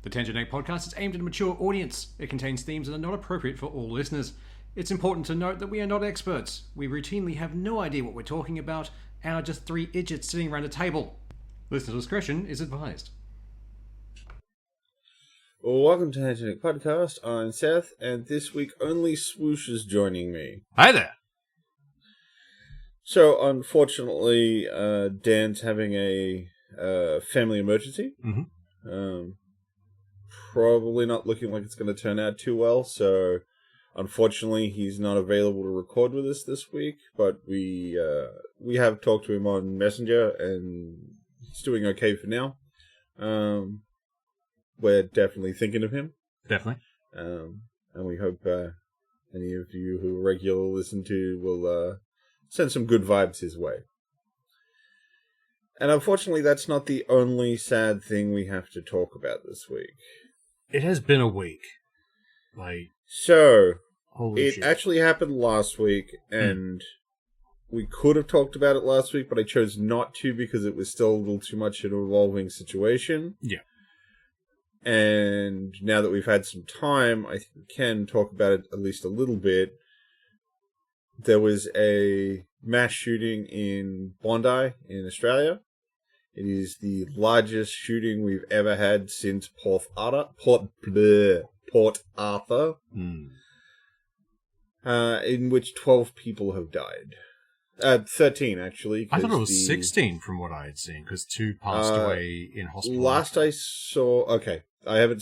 The Tangenetic podcast is aimed at a mature audience. It contains themes that are not appropriate for all listeners. It's important to note that we are not experts. We routinely have no idea what we're talking about and are just three idiots sitting around a table. Listener discretion is advised. Well, welcome to Tangenetic Podcast. I'm Seth, and this week only Swoosh is joining me. Hi there! So, unfortunately, Dan's having a family emergency. Probably not looking like it's going to turn out too well, so unfortunately he's not available to record with us this week, but we have talked to him on Messenger, and he's doing okay for now. We're definitely thinking of him. Definitely. And we hope any of you who regularly listen to will send some good vibes his way. And unfortunately, that's not the only sad thing we have to talk about this week. It has been a week. Holy shit. Actually happened last week, and we could have talked about it last week, but I chose not to because it was still a little too much an evolving situation. Yeah. And now that we've had some time, I think we can talk about it at least a little bit. There was a mass shooting in Bondi, in Australia. It is the largest shooting we've ever had since Port Arthur. In which 12 people have died. 13, actually. I thought it was 16 from what I had seen, because 2 passed away in hospital. Last I saw... Okay, I haven't...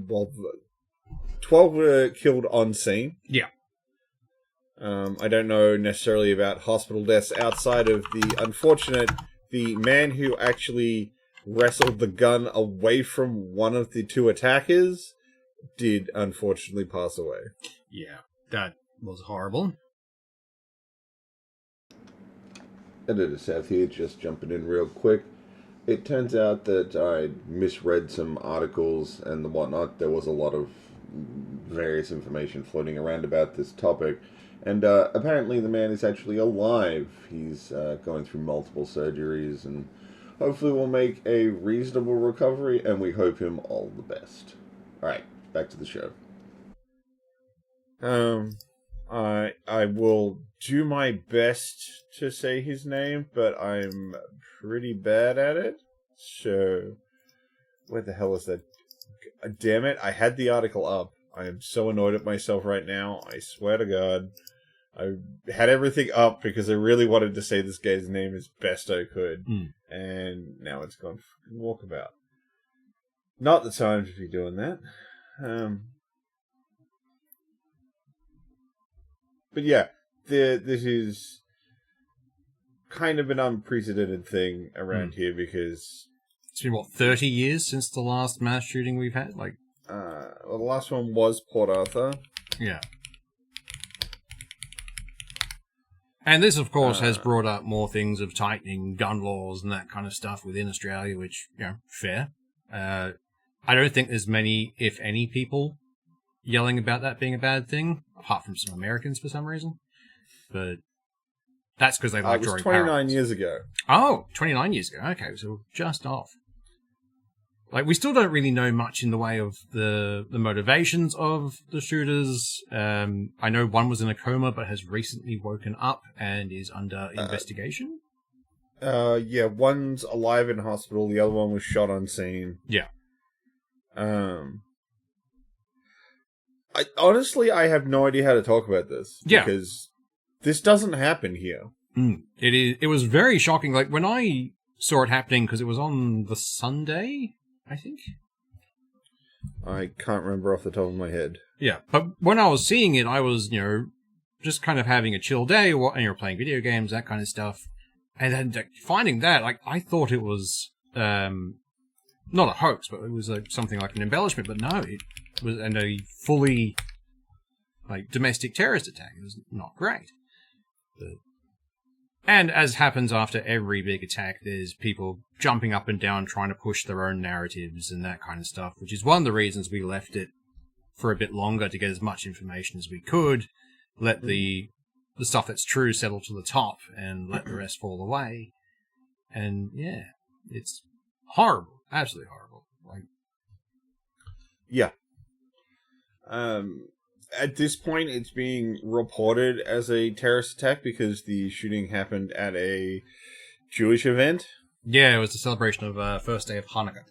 Well, 12 were killed on scene. Yeah. I don't know necessarily about hospital deaths outside of the unfortunate... The man who actually wrestled the gun away from one of the 2 attackers did unfortunately pass away. Yeah, that was horrible. Editor Seth here, just jumping in real quick. It turns out that I misread some articles and the whatnot. There was a lot of various information floating around about this topic. And apparently the man is actually alive. He's going through multiple surgeries and hopefully will make a reasonable recovery, and we hope him all the best. Alright, back to the show. I will do my best to say his name, but I'm pretty bad at it. So, where the hell is that? Damn it, I had the article up. I am so annoyed at myself right now. I swear to God. I had everything up because I really wanted to say this guy's name as best I could. And now it's gone fucking walkabout. Not the time to be doing that. But yeah, this is kind of an unprecedented thing around here because... It's been, 30 years since the last mass shooting we've had? The last one was Port Arthur. Yeah. And this, of course, has brought up more things of tightening gun laws and that kind of stuff within Australia, which, fair. I don't think there's many, if any, people yelling about that being a bad thing, apart from some Americans for some reason. But that's because they like drawing parallels. It was 29 years ago. Oh, 29 years ago. Okay, so just off. We still don't really know much in the way of the motivations of the shooters. I know one was in a coma, but has recently woken up and is under investigation. Yeah, one's alive in hospital. The other one was shot on scene. Yeah. I have no idea how to talk about this. Yeah. Because this doesn't happen here. It was very shocking. When I saw it happening, because it was on the Sunday, I think. I can't remember off the top of my head. Yeah, but when I was seeing it, I was, just kind of having a chill day, and you're playing video games, that kind of stuff. And then finding that, I thought it was not a hoax, but it was something like an embellishment. But no, it was a fully domestic terrorist attack. It was not great. And as happens after every big attack, there's people jumping up and down trying to push their own narratives and that kind of stuff, which is one of the reasons we left it for a bit longer to get as much information as we could, let the stuff that's true settle to the top and let the rest fall away. And yeah, it's horrible. Absolutely horrible. Yeah. At this point, it's being reported as a terrorist attack because the shooting happened at a Jewish event. Yeah, it was the celebration of first day of Hanukkah.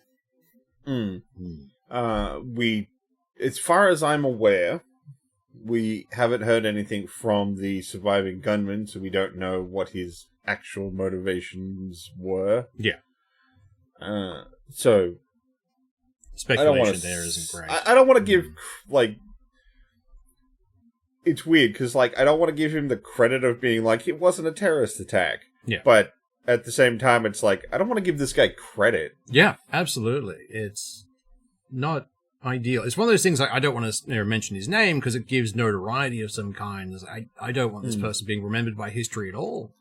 As far as I'm aware, we haven't heard anything from the surviving gunman, so we don't know what his actual motivations were. Yeah. So speculation there isn't great. I don't want to give, like, it's weird because, like, I don't want to give him the credit of being like, it wasn't a terrorist attack. Yeah. But at the same time, it's like, I don't want to give this guy credit. Yeah, absolutely. It's not ideal. It's one of those things like, I don't want to mention his name because it gives notoriety of some kind. I don't want this person being remembered by history at all.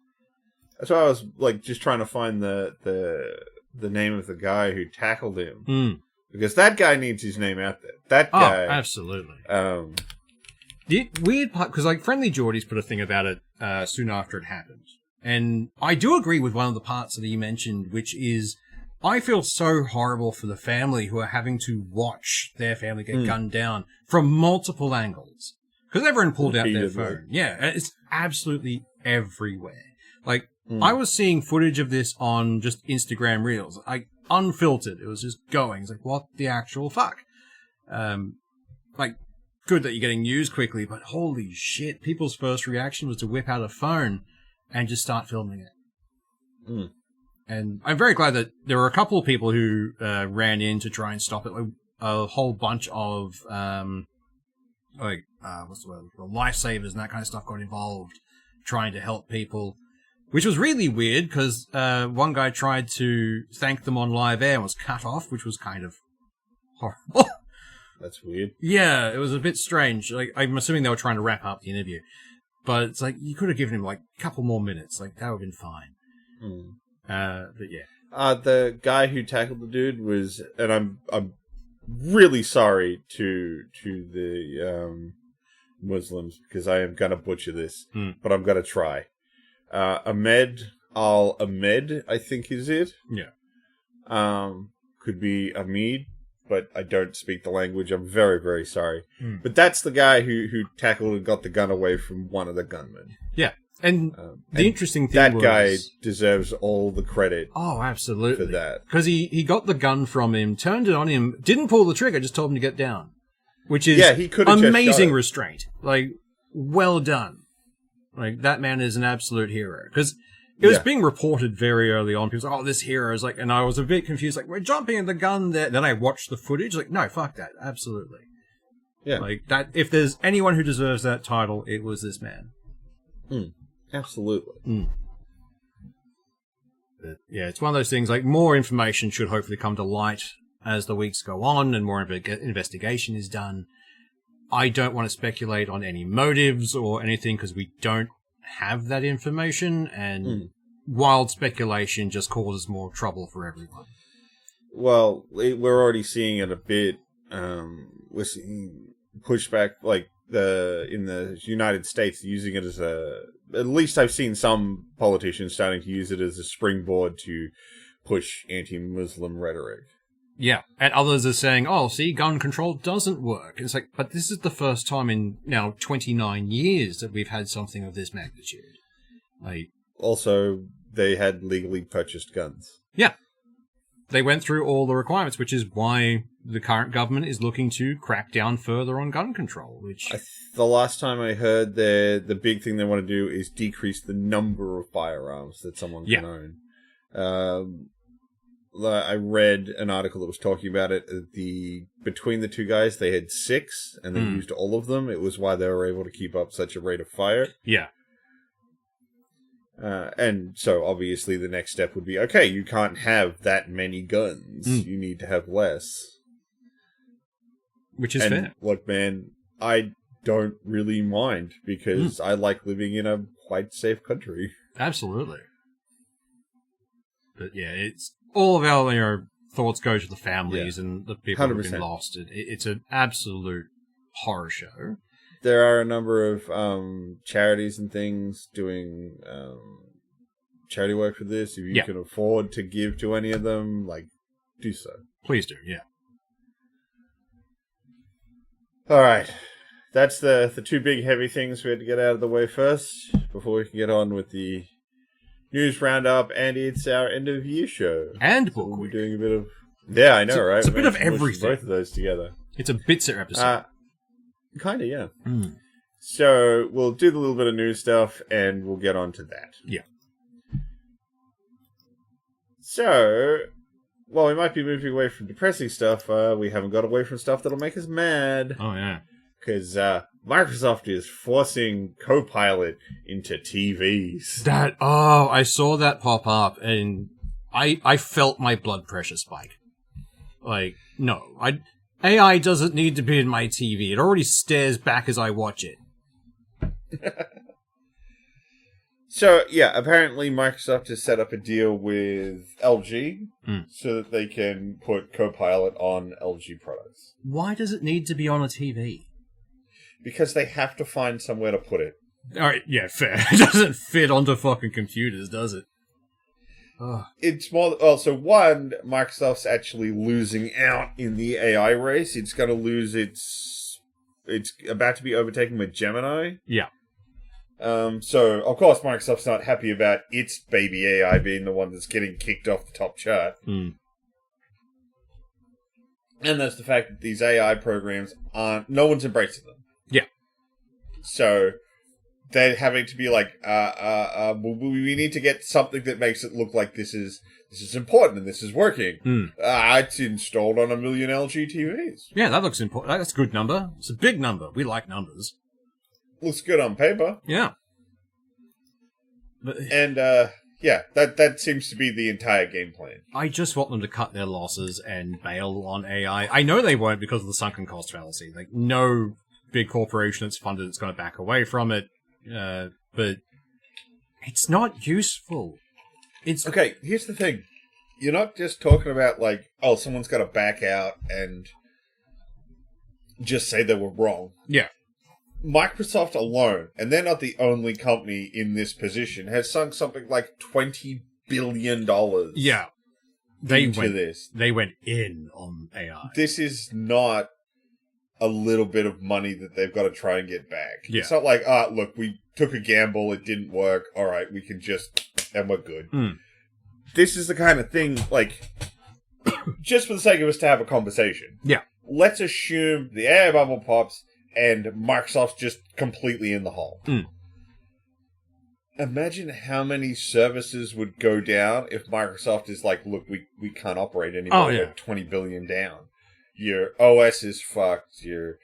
That's why I was, like, just trying to find the name of the guy who tackled him. Because that guy needs his name out there. That guy. Oh, absolutely. The weird part, because like Friendly Geordies put a thing about it soon after it happened. And I do agree with one of the parts that you mentioned, which is I feel so horrible for the family who are having to watch their family get gunned down from multiple angles. Because everyone pulled out their phone. Yeah, it's absolutely everywhere. Like, I was seeing footage of this on just Instagram Reels. Unfiltered. It was just going. It's like, what the actual fuck? Like, good that you're getting news quickly, but holy shit, people's first reaction was to whip out a phone and just start filming it. And I'm very glad that there were a couple of people who ran in to try and stop it. Like, a whole bunch of what's the word? Lifesavers and that kind of stuff got involved trying to help people, which was really weird because one guy tried to thank them on live air and was cut off, which was kind of horrible. That's weird. Yeah, it was a bit strange. Like, I'm assuming they were trying to wrap up the interview. But it's like, you could have given him, like, a couple more minutes. Like, that would have been fine. But yeah. The guy who tackled the dude was, and I'm really sorry to the Muslims, because I am gonna butcher this, but I'm gonna try. Ahmed Al-Ahmed, I think is it. Yeah. Could be Ahmed, but I don't speak the language. I'm very, very sorry. But that's the guy who tackled and got the gun away from one of the gunmen. Yeah. And the interesting thing that guy deserves all the credit. Oh, absolutely. For that. Because he got the gun from him, turned it on him, didn't pull the trigger, just told him to get down. Which is he could have amazing restraint. Like, well done. Like, that man is an absolute hero. Because it was being reported very early on. People were like, oh, this hero is like, and I was a bit confused, like, we're jumping in the gun there. Then I watched the footage, like, no, fuck that. Absolutely. Yeah. Like, that, if there's anyone who deserves that title, it was this man. Absolutely. But, yeah, it's one of those things, like, more information should hopefully come to light as the weeks go on and more investigation is done. I don't want to speculate on any motives or anything because we don't have that information, and wild speculation just causes more trouble for everyone. Well, we're already seeing it a bit. We're seeing pushback, like in the United States, using it as at least I've seen some politicians starting to use it as a springboard to push anti-Muslim rhetoric. Yeah, and others are saying, oh, see, gun control doesn't work. And it's like, but this is the first time in now 29 years that we've had something of this magnitude. Like, also, they had legally purchased guns. Yeah. They went through all the requirements, which is why the current government is looking to crack down further on gun control, which... the last time I heard, the big thing they want to do is decrease the number of firearms that someone can own. I read an article that was talking about it. Between the two guys, they had 6, and they used all of them. It was why they were able to keep up such a rate of fire. Yeah. And so, obviously, the next step would be, okay, you can't have that many guns. You need to have less. Which is fair. Look, man, I don't really mind, because I like living in a quite safe country. Absolutely. But yeah, it's... all of our thoughts go to the families and the people 100%. Who've been lost. It's an absolute horror show. There are a number of charities and things doing charity work for this. If you can afford to give to any of them, like, do so. Please do, yeah. All right. That's the two big heavy things we had to get out of the way first before we can get on with the news roundup, and it's our end of year show. And so book we'll be week. doing a bit of right? It's a bit of everything. Both of those together. It's a Bitzer episode. Kind of, yeah. So we'll do the little bit of news stuff, and we'll get on to that. Yeah. So, while we might be moving away from depressing stuff, we haven't got away from stuff that'll make us mad. Oh, yeah. Because Microsoft is forcing Copilot into TVs. I saw that pop up, and I felt my blood pressure spike. Like, no, AI doesn't need to be in my TV. It already stares back as I watch it. So, yeah, apparently Microsoft has set up a deal with LG so that they can put Copilot on LG products. Why does it need to be on a TV? Because they have to find somewhere to put it. Alright, yeah, fair. It doesn't fit onto fucking computers, does it? Ugh. It's more... Well, so one, Microsoft's actually losing out in the AI race. It's going to lose its... It's about to be overtaken with Gemini. Yeah. So, of course, Microsoft's not happy about its baby AI being the one that's getting kicked off the top chart. And that's the fact that these AI programs aren't... No one's embracing them. Yeah. So, they're having to be like, we need to get something that makes it look like this is important and this is working. It's installed on 1 million LG TVs. Yeah, that looks important. That's a good number. It's a big number. We like numbers. Looks good on paper. Yeah. And, yeah, that seems to be the entire game plan. I just want them to cut their losses and bail on AI. I know they won't because of the sunken cost fallacy. Like, no big corporation that's funded it's going to back away from it. But it's not useful. It's okay, here's the thing. You're not just talking about, like, oh, someone's got to back out and just say they were wrong. Yeah. Microsoft alone, and they're not the only company in this position, has sunk something like $20 billion yeah. into this. They went in on AI. This is not a little bit of money that they've got to try and get back. Yeah. It's not like, look, we took a gamble, it didn't work, alright, we can just, and we're good. This is the kind of thing, like, just for the sake of us to have a conversation. Yeah. Let's assume the AI bubble pops, and Microsoft's just completely in the hole. Imagine how many services would go down if Microsoft is like, look, we can't operate anymore. We're 20 billion down. Your OS is fucked. Your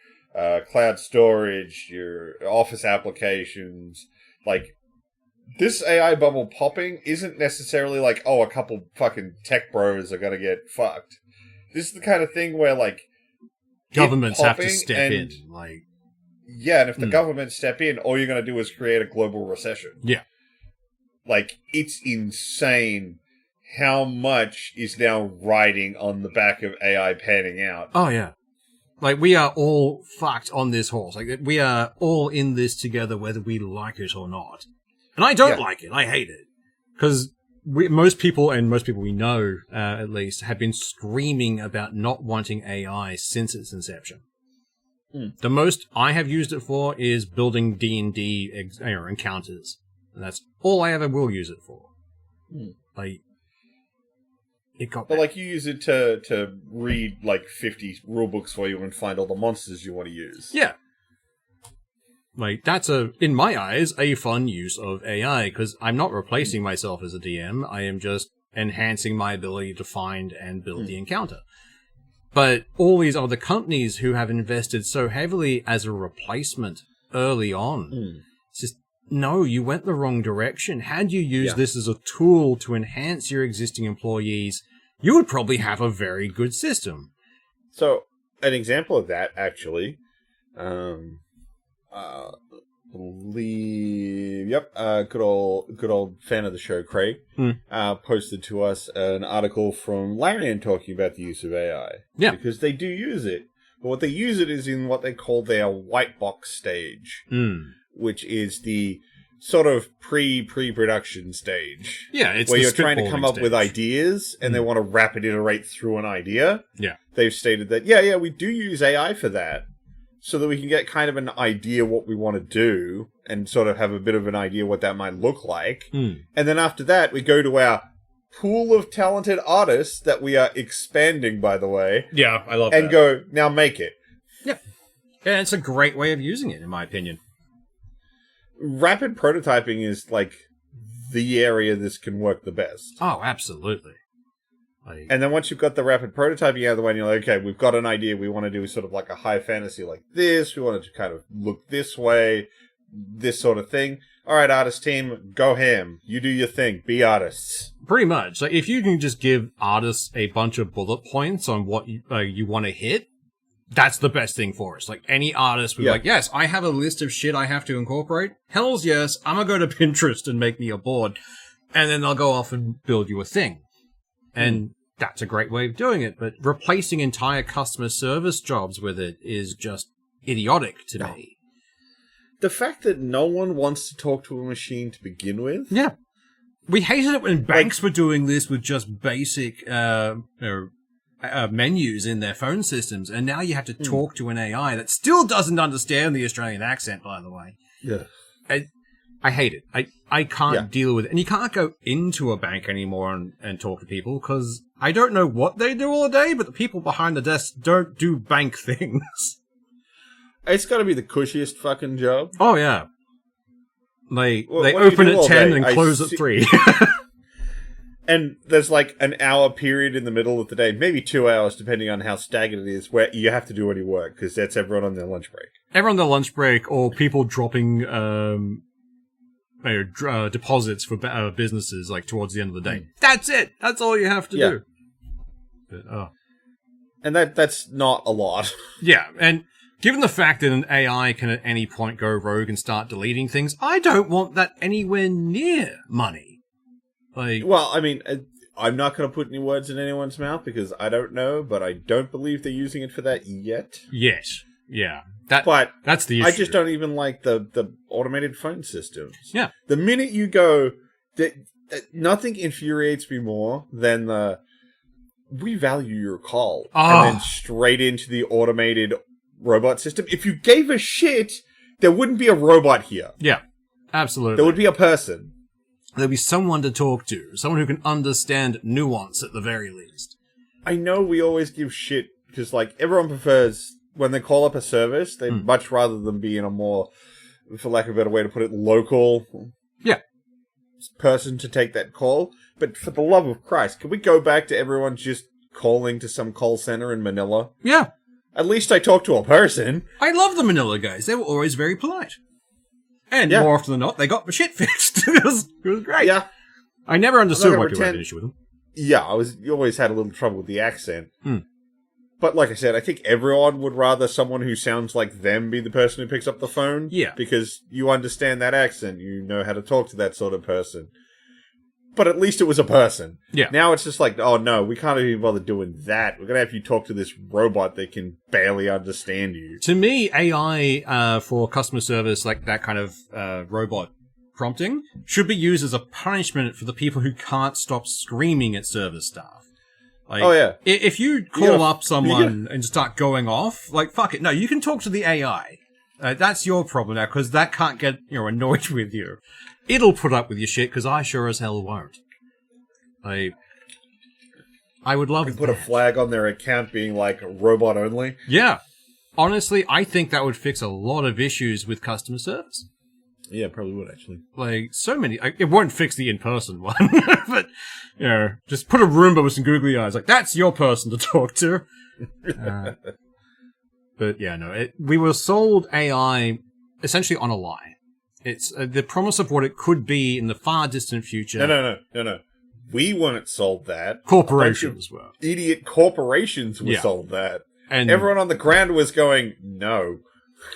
cloud storage, your Office applications. Like, this AI bubble popping isn't necessarily like, oh, a couple fucking tech bros are going to get fucked. This is the kind of thing where, like, governments have to step in. Like, yeah, and if the government step in, all you're going to do is create a global recession. Yeah. Like, it's insane how much is now riding on the back of AI panning out. Oh, yeah. Like, we are all fucked on this horse. Like, we are all in this together, whether we like it or not. And I don't like it. I hate it. Because most people we know, at least, have been screaming about not wanting AI since its inception. The most I have used it for is building D&D encounters. And that's all I ever will use it for. Like, it got... But, like, you use it to read, like, 50 rulebooks for you and find all the monsters you want to use. Yeah. Like, that's in my eyes, a fun use of AI, because I'm not replacing myself as a DM, I am just enhancing my ability to find and build the encounter. But all these other companies who have invested so heavily as a replacement early on, it's just, no, you went the wrong direction. Had you used this as a tool to enhance your existing employees, you would probably have a very good system. So, an example of that, actually, good old fan of the show, Craig, posted to us an article from Larian talking about the use of AI. Yeah. Because they do use it. But what they use it is in what they call their white box stage, which is the sort of pre-production stage. Yeah, it's where the you're trying to come up stage with ideas and they want to rapid iterate through an idea. Yeah. They've stated that, we do use AI for that. so that we can get kind of an idea what we want to do and sort of have a bit of an idea what that might look like. And then after that, we go to our pool of talented artists that we are expanding, by the way. Yeah, I love that. And go, now make it. Yeah. And it's a great way of using it, in my opinion. Rapid prototyping is like the area this can work the best. Oh, absolutely. And then once you've got the rapid prototyping out of the way, and you're like, okay, we've got an idea. We want to do sort of like a high fantasy like this. We want it to kind of look this way, this sort of thing. All right, artist team, go ham. You do your thing. Be artists. Pretty much. Like, if you can just give artists a bunch of bullet points on what you want to hit, that's the best thing for us. Like, any artist would be like, yes, I have a list of shit I have to incorporate. Hells yes, I'm going to go to Pinterest and make me a board. And then they'll go off and build you a thing. And that's a great way of doing it. But replacing entire customer service jobs with it is just idiotic to me. The fact that no one wants to talk to a machine to begin with. Yeah. We hated it when banks were doing this with just basic menus in their phone systems. And now you have to talk to an AI that still doesn't understand the Australian accent, by the way. Yeah. I hate it. I can't deal with it. And you can't go into a bank anymore and talk to people because I don't know what they do all day, but the people behind the desk don't do bank things. It's got to be the cushiest fucking job. Oh, yeah. They open at 10 and close at 3. And there's like an hour period in the middle of the day, maybe 2 hours, depending on how staggered it is, where you have to do any work because that's everyone on their lunch break. Everyone on their lunch break or people dropping deposits for businesses like towards the end of the day. That's it. That's all you have to do. But, and that's not a lot. Yeah, and given the fact that an AI can at any point go rogue and start deleting things, I don't want that anywhere near money. Well, I mean, I'm not going to put any words in anyone's mouth because I don't know, but I don't believe they're using it for that yet. Yes. Yeah. That's the issue. I just don't even like the automated phone systems. Yeah. The minute you go, nothing infuriates me more than we value your call. And then straight into the automated robot system. If you gave a shit, there wouldn't be a robot here. Yeah. Absolutely. There would be a person. There'll be someone to talk to. Someone who can understand nuance at the very least. I know we always give shit because, like, everyone prefers when they call up a service, they much rather than be in a more, for lack of a better way to put it, local person to take that call. But for the love of Christ, can we go back to everyone just calling to some call center in Manila? Yeah. At least I talked to a person. I love the Manila guys. They were always very polite. And more often than not, they got the shit fixed. It was great. Yeah. I never understood why people had an issue with them. Yeah, you always had a little trouble with the accent. But like I said, I think everyone would rather someone who sounds like them be the person who picks up the phone. Yeah. Because you understand that accent. You know how to talk to that sort of person. But at least it was a person. Yeah. Now it's just like, oh no, we can't even bother doing that. We're going to have you talk to this robot that can barely understand you. To me, AI for customer service, like that kind of robot prompting, should be used as a punishment for the people who can't stop screaming at service staff. Like, oh yeah. If you call up someone and start going off, like, fuck it. No, you can talk to the AI. That's your problem now, because that can't get annoyed with you. It'll put up with your shit, because I sure as hell won't. I would love to put a flag on their account being like robot only. Yeah. Honestly, I think that would fix a lot of issues with customer service. Yeah, probably would, actually. Like, so many. It won't fix the in-person one, but, just put a Roomba with some googly eyes. Like, that's your person to talk to. But yeah, no, we were sold AI essentially on a lie. It's the promise of what it could be in the far distant future. No. We weren't sold that. Corporations were. Idiot corporations were sold that. And everyone on the ground was going, no.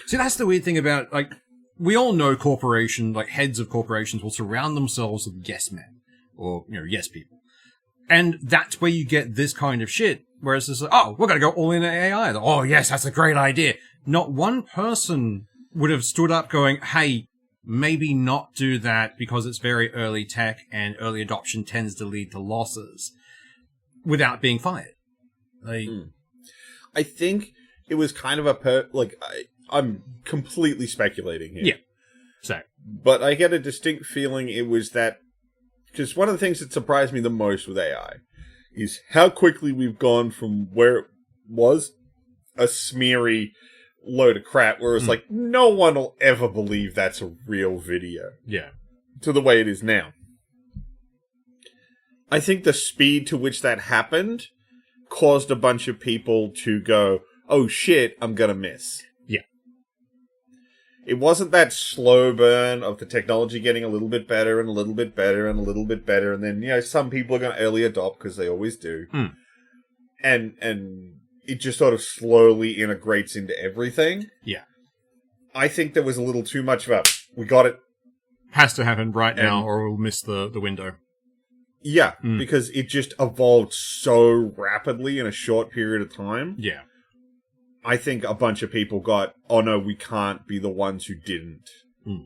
See, that's the weird thing about, like, we all know heads of corporations will surround themselves with yes men. Or, yes people. And that's where you get this kind of shit. Whereas it's like, oh, we're going to go all in AI. Oh, yes, that's a great idea. Not one person would have stood up going, hey, maybe not do that because it's very early tech and early adoption tends to lead to losses without being fired. I think it was kind of I'm completely speculating here. Yeah. So. But I get a distinct feeling it was that... Because one of the things that surprised me the most with AI is how quickly we've gone from where it was a smeary load of crap, where it's like, no one will ever believe that's a real video. Yeah. To the way it is now. I think the speed to which that happened caused a bunch of people to go, oh shit, I'm gonna miss. Yeah. It wasn't that slow burn of the technology getting a little bit better and a little bit better and a little bit better, and then, some people are gonna early adopt, because they always do. And it just sort of slowly integrates into everything. Yeah. I think there was a little too much of a, we got it. Has to happen right now, or we'll miss the window. Yeah, because it just evolved so rapidly in a short period of time. Yeah. I think a bunch of people got, oh no, we can't be the ones who didn't.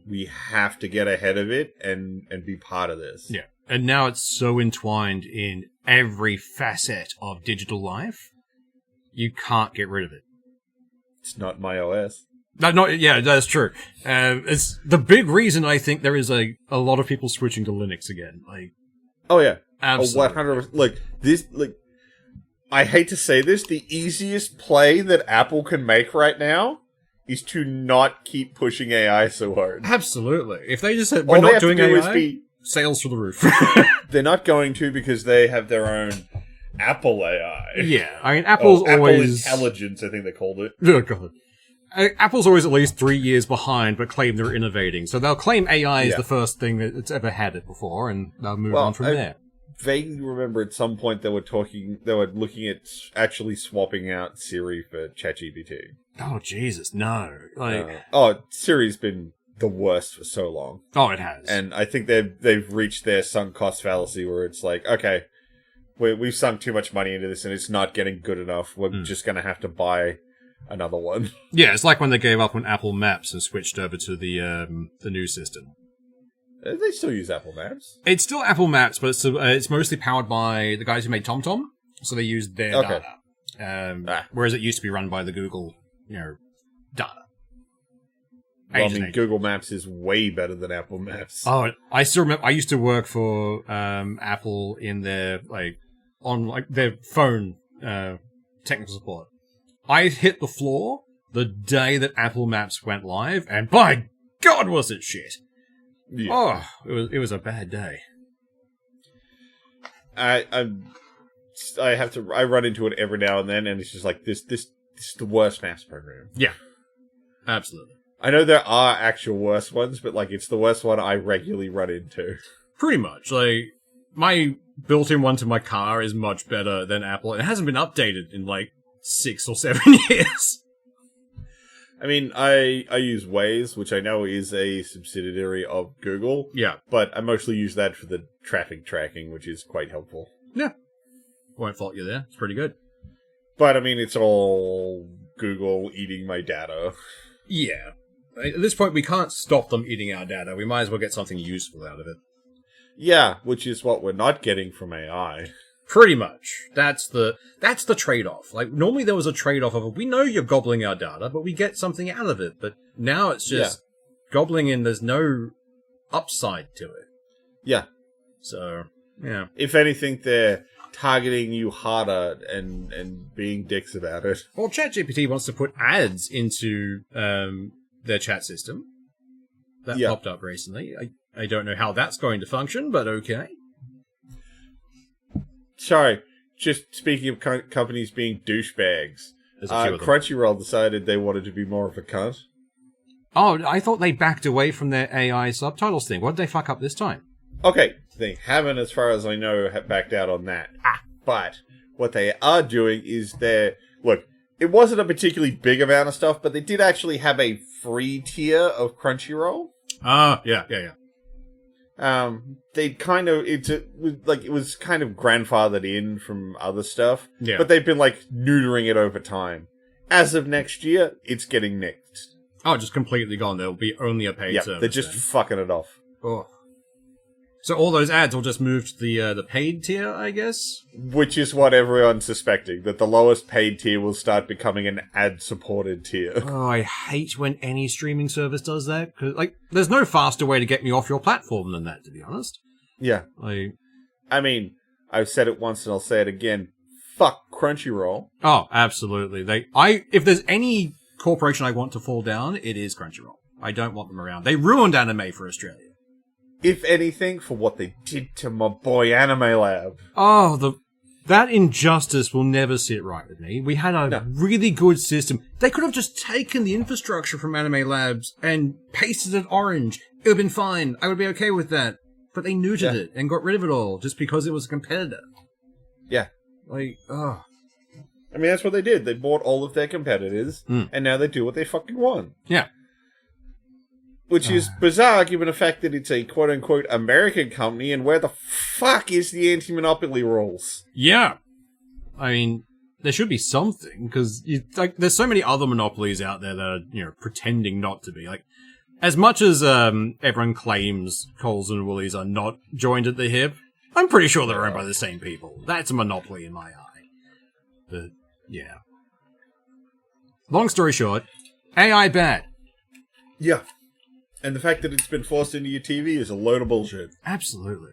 We have to get ahead of it and be part of this. Yeah. And now it's so entwined in every facet of digital life, you can't get rid of it. It's not my OS. Yeah, that's true. It's the big reason I think there is a lot of people switching to Linux again. Like, oh yeah, absolutely. 100%. I hate to say this, the easiest play that Apple can make right now is to not keep pushing AI so hard. Absolutely. If they just said we're not doing AI, sales through the roof. They're not going to, because they have their own Apple AI. Yeah, I mean, Apple's Apple always Intelligence, I think they called it. Oh god. Apple's always at least 3 years behind, but claim they're innovating. So they'll claim AI is the first thing that's ever had it before, and they'll move on from there. Vaguely remember at some point they were looking at actually swapping out Siri for ChatGPT. Oh Jesus, no! Siri's been the worst for so long. Oh, it has, and I think they've reached their sunk cost fallacy, where it's like, okay, we've sunk too much money into this, and it's not getting good enough. We're just going to have to buy another one. Yeah, it's like when they gave up on Apple Maps and switched over to the new system. They still use Apple Maps. It's still Apple Maps, but it's mostly powered by the guys who made TomTom, so they use their data. Whereas it used to be run by the Google, data. Well, I mean, Google Maps is way better than Apple Maps. Oh, I still remember. I used to work for Apple in their their phone technical support. I hit the floor the day that Apple Maps went live, and by God, was it shit! Yeah. Oh, it was a bad day. I run into it every now and then, and it's just like this is the worst maps program. Yeah, absolutely. I know there are actual worse ones, but it's the worst one I regularly run into. Pretty much. My built-in one to my car is much better than Apple. It hasn't been updated in 6 or 7 years. I mean, I use Waze, which I know is a subsidiary of Google. Yeah. But I mostly use that for the traffic tracking, which is quite helpful. Yeah. Won't fault you there. It's pretty good. But, I mean, it's all Google eating my data. Yeah. At this point, we can't stop them eating our data. We might as well get something useful out of it. Yeah, which is what we're not getting from AI. Pretty much. That's the trade-off. Normally there was a trade-off of, we know you're gobbling our data, but we get something out of it. But now it's just gobbling and there's no upside to it. Yeah. So, yeah. If anything, they're targeting you harder and being dicks about it. Well, ChatGPT wants to put ads into their chat system. That popped up recently. I don't know how that's going to function, but okay. Sorry, just speaking of companies being douchebags, Crunchyroll decided they wanted to be more of a cunt. Oh, I thought they backed away from their AI subtitles thing. What did they fuck up this time? Okay, they haven't, as far as I know, backed out on that. But what they are doing is look, it wasn't a particularly big amount of stuff, but they did actually have a free tier of Crunchyroll. Yeah. They kind of, it was kind of grandfathered in from other stuff. Yeah. But they've been neutering it over time. As of next year, it's getting nixed. Oh, just completely gone. There'll be only a paid service. They're just fucking it off. Oh. So all those ads will just move to the paid tier, I guess? Which is what everyone's suspecting, that the lowest paid tier will start becoming an ad-supported tier. Oh, I hate when any streaming service does that. 'Cause, like, there's no faster way to get me off your platform than that, to be honest. Yeah. I mean, I've said it once and I'll say it again. Fuck Crunchyroll. Oh, absolutely. If there's any corporation I want to fall down, it is Crunchyroll. I don't want them around. They ruined anime for Australia. If anything, for what they did to my boy Anime Lab. Oh, that injustice will never sit right with me. We had a really good system. They could have just taken the infrastructure from Anime Labs and pasted it orange. It would have been fine. I would be okay with that. But they neutered it and got rid of it all just because it was a competitor. Yeah. Like, oh. I mean, that's what they did. They bought all of their competitors, and now they do what they fucking want. Yeah. Which is bizarre, given the fact that it's a quote-unquote American company, and where the fuck is the anti-monopoly rules? Yeah. I mean, there should be something, because there's so many other monopolies out there that are, pretending not to be. Like, as much as everyone claims Coles and Woolies are not joined at the hip, I'm pretty sure they're owned by the same people. That's a monopoly in my eye. But, yeah. Long story short, AI bad. Yeah. And the fact that it's been forced into your TV is a load of bullshit. Absolutely.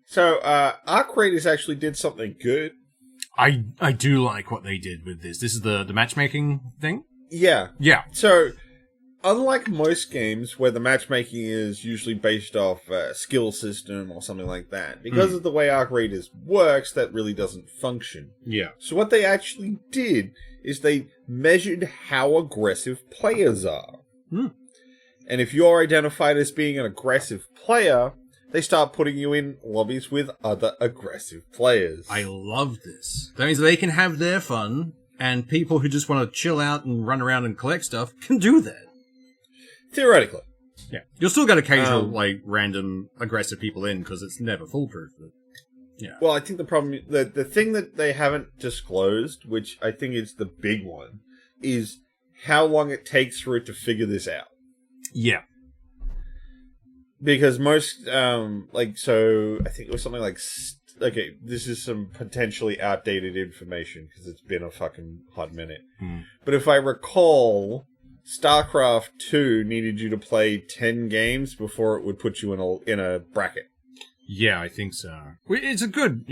So, Arc Raiders actually did something good. I do like what they did with this. This is the matchmaking thing? Yeah. Yeah. So, unlike most games where the matchmaking is usually based off a skill system or something like that, because of the way Arc Raiders works, that really doesn't function. Yeah. So what they actually did is they measured how aggressive players are. And if you're identified as being an aggressive player, they start putting you in lobbies with other aggressive players. I love this. That means they can have their fun, and people who just want to chill out and run around and collect stuff can do that. Theoretically. Yeah. You'll still get occasional, random aggressive people in, because it's never foolproof. But, yeah. Well, I think the problem, the thing that they haven't disclosed, which I think is the big one, is how long it takes for it to figure this out. Yeah. Because most, so I think it was something like, okay, this is some potentially outdated information, because it's been a fucking hot minute. But if I recall, StarCraft 2 needed you to play 10 games before it would put you in a bracket. Yeah, I think so. It's a good,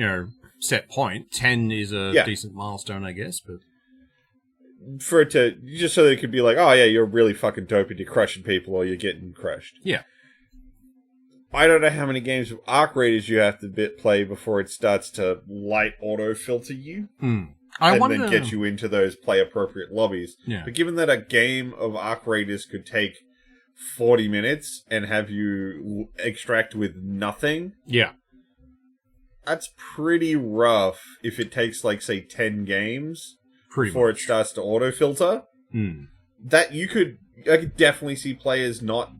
set point. 10 is a decent milestone, I guess, but... For it to, just so they could be like, oh yeah, you're really fucking dope and you're crushing people or you're getting crushed. Yeah. I don't know how many games of Arc Raiders you have to play before it starts to light auto-filter you. Then get you into those play-appropriate lobbies. Yeah. But given that a game of Arc Raiders could take 40 minutes and have you extract with nothing... Yeah. That's pretty rough if it takes, like, say, 10 games... before it starts to auto-filter. That I could definitely see players not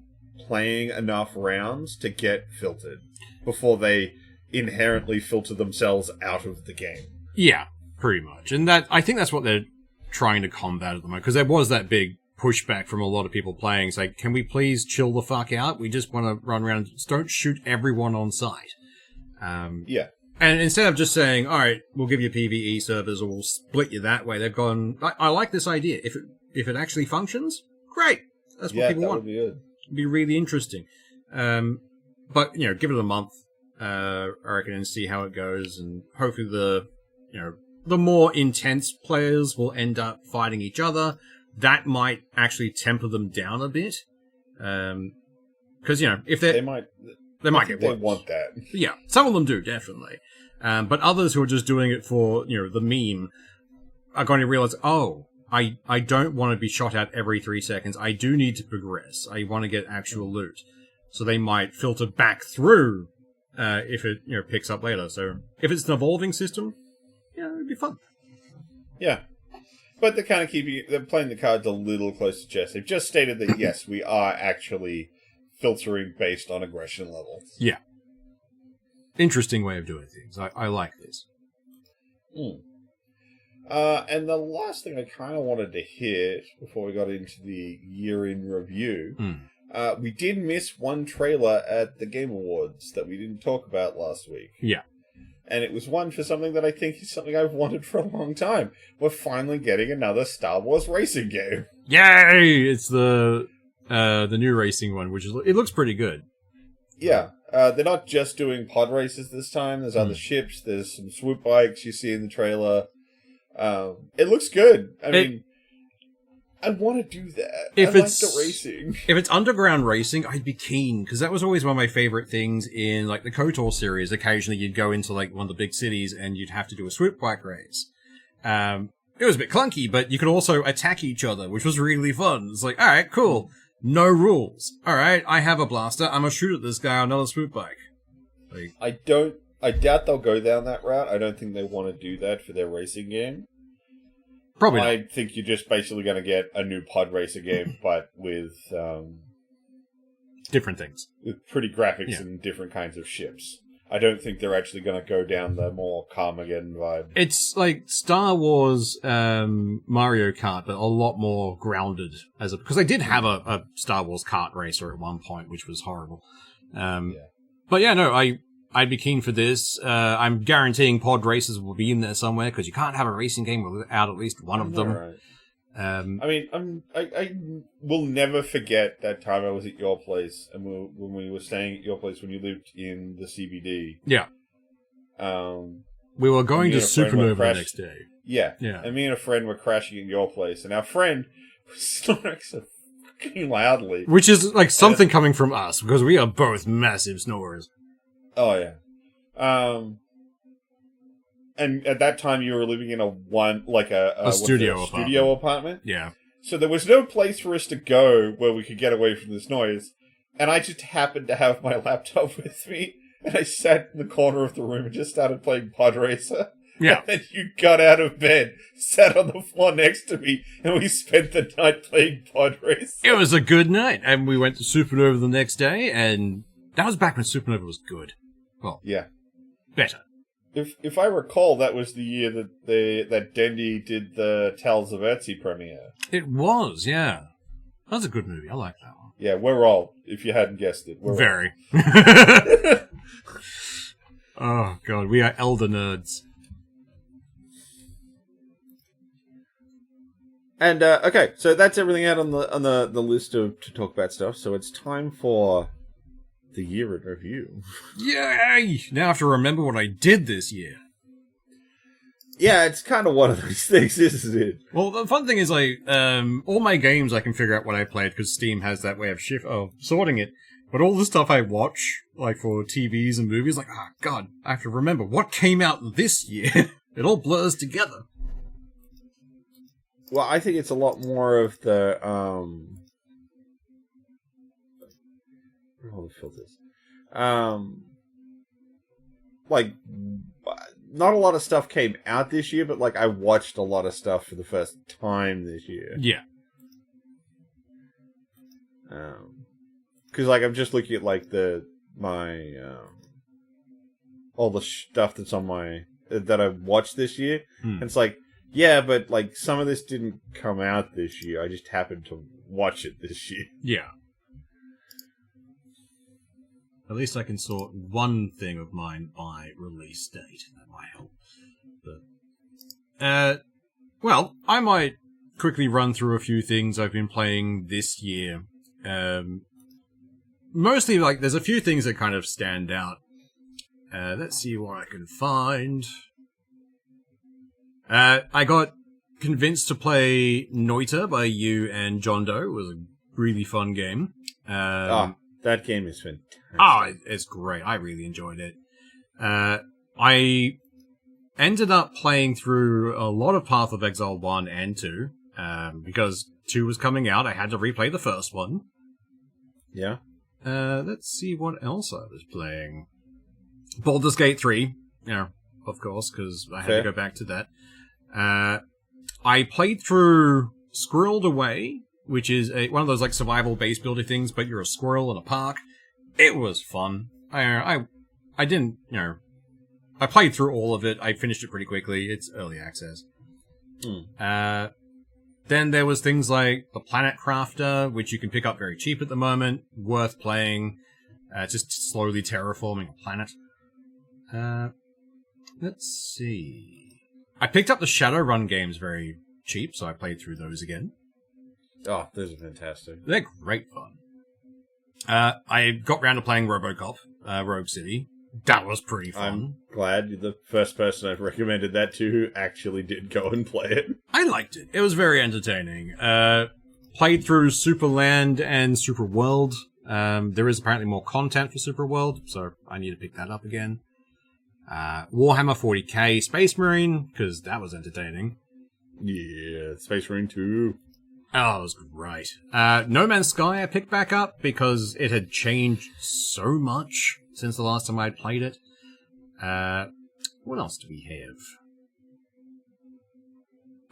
playing enough rounds to get filtered before they inherently filter themselves out of the game. Yeah, pretty much. And I think that's what they're trying to combat at the moment, because there was that big pushback from a lot of people playing. It's like, can we please chill the fuck out? We just want to run around. Just don't shoot everyone on sight. Yeah. And instead of just saying, all right, we'll give you PvE servers or we'll split you that way, they've gone, I like this idea. If it actually functions, great. That's what people want. Would be good. It'd be really interesting. But, give it a month, I reckon, and see how it goes. And hopefully the more intense players will end up fighting each other. That might actually temper them down a bit. Because, if they might get worse. They want that. Yeah, some of them do, definitely. But others who are just doing it for, the meme are going to realize, I don't want to be shot at every 3 seconds. I do need to progress. I want to get actual loot. So they might filter back through if it, picks up later. So if it's an evolving system, it'd be fun. Yeah. But they're kind of they're playing the cards a little close to chest. They've just stated that, yes, we are actually filtering based on aggression levels. Yeah. Interesting way of doing things. I like this. And the last thing I kind of wanted to hit before we got into the year in review we did miss one trailer at the Game Awards that we didn't talk about last week. Yeah. And it was one for something that I think is something I've wanted for a long time. We're finally getting another Star Wars racing game. Yay! It's the new racing one, it looks pretty good. Yeah. They're not just doing pod races this time. There's other ships. There's some swoop bikes you see in the trailer. It looks good. I mean, I want to do that. I like the racing. If it's underground racing, I'd be keen, because that was always one of my favorite things in like the KOTOR series. Occasionally you'd go into like one of the big cities and you'd have to do a swoop bike race. It was a bit clunky, but you could also attack each other, which was really fun. It's like, alright, cool. No rules. Alright, I have a blaster. I'm gonna shoot at this guy on another swoop bike. Like, I doubt they'll go down that route. I don't think they want to do that for their racing game. Probably not. I think you're just basically going to get a new pod racer game, but with different things. With pretty graphics and different kinds of ships. I don't think they're actually going to go down the more Carmageddon vibe. It's like Star Wars Mario Kart, but a lot more grounded. Because they did have a Star Wars kart racer at one point, which was horrible. But yeah, no, I'd be keen for this. I'm guaranteeing pod races will be in there somewhere, because you can't have a racing game without at least one of them. Right. I mean, I will never forget that time I was at your place, and when we were staying at your place when you lived in the CBD. Yeah. We were going to Supernova the next day. Yeah. And me and a friend were crashing at your place, and our friend was snoring so fucking loudly. Which is like something coming from us, because we are both massive snorers. Oh, yeah. And at that time, you were living in a studio apartment. Yeah. So there was no place for us to go where we could get away from this noise. And I just happened to have my laptop with me. And I sat in the corner of the room and just started playing Pod Racer. Yeah. And then you got out of bed, sat on the floor next to me, and we spent the night playing Pod Racer. It was a good night. And we went to Supernova the next day, and that was back when Supernova was good. Well, yeah. Better. If I recall, that was the year that Dendy did the Tales of Ötzi premiere. It was, yeah. That was a good movie. I like that one. Yeah, we're all, if you hadn't guessed it, we're very. Oh, God, we are elder nerds. And, okay, so that's everything out on the list to talk about stuff, so it's time for the year in review. Yay! Now I have to remember what I did this year. Yeah, it's kind of one of those things, isn't it? Well, the fun thing is, like, all my games I can figure out what I played, because Steam has that way of sorting it. But all the stuff I watch, like for TVs and movies, like, God, I have to remember what came out this year. It all blurs together. Well, I think it's a lot more of the, all the filters. Like, not a lot of stuff came out this year, but like I watched a lot of stuff for the first time this year. Yeah. Because like I'm just looking at like all the stuff that's on my that I've watched this year, and it's like, yeah, but like some of this didn't come out this year. I just happened to watch it this year. Yeah. At least I can sort one thing of mine by release date. That might help. But, well, I might quickly run through a few things I've been playing this year. Mostly, like, there's a few things that kind of stand out. Let's see what I can find. I got convinced to play Noita by you and John Doe. It was a really fun game. That game is fantastic. Oh, it's great. I really enjoyed it. I ended up playing through a lot of Path of Exile 1 and 2, because 2 was coming out. I had to replay the first one. Yeah. Let's see what else I was playing. Baldur's Gate 3, of course, because I had to go back to that. I played through Squirreled Away, which is one of those like survival base builder things, but you're a squirrel in a park. It was fun. I didn't, I played through all of it. I finished it pretty quickly. It's early access. Then Then there was things like the Planet Crafter, which you can pick up very cheap at the moment, worth playing, just slowly terraforming a planet. Let's see. I picked up the Shadowrun games very cheap, so I played through those again. Oh, those are fantastic. They're great fun. I got round to playing RoboCop, Rogue City. That was pretty fun. I'm glad you're the first person I've recommended that to who actually did go and play it. I liked it. It was very entertaining. Played through Superland and Superworld. There is apparently more content for Superworld, so I need to pick that up again. Warhammer 40k Space Marine, because that was entertaining. Yeah, Space Marine 2. Oh, it was great. No Man's Sky I picked back up because it had changed so much since the last time I'd played it. What else do we have?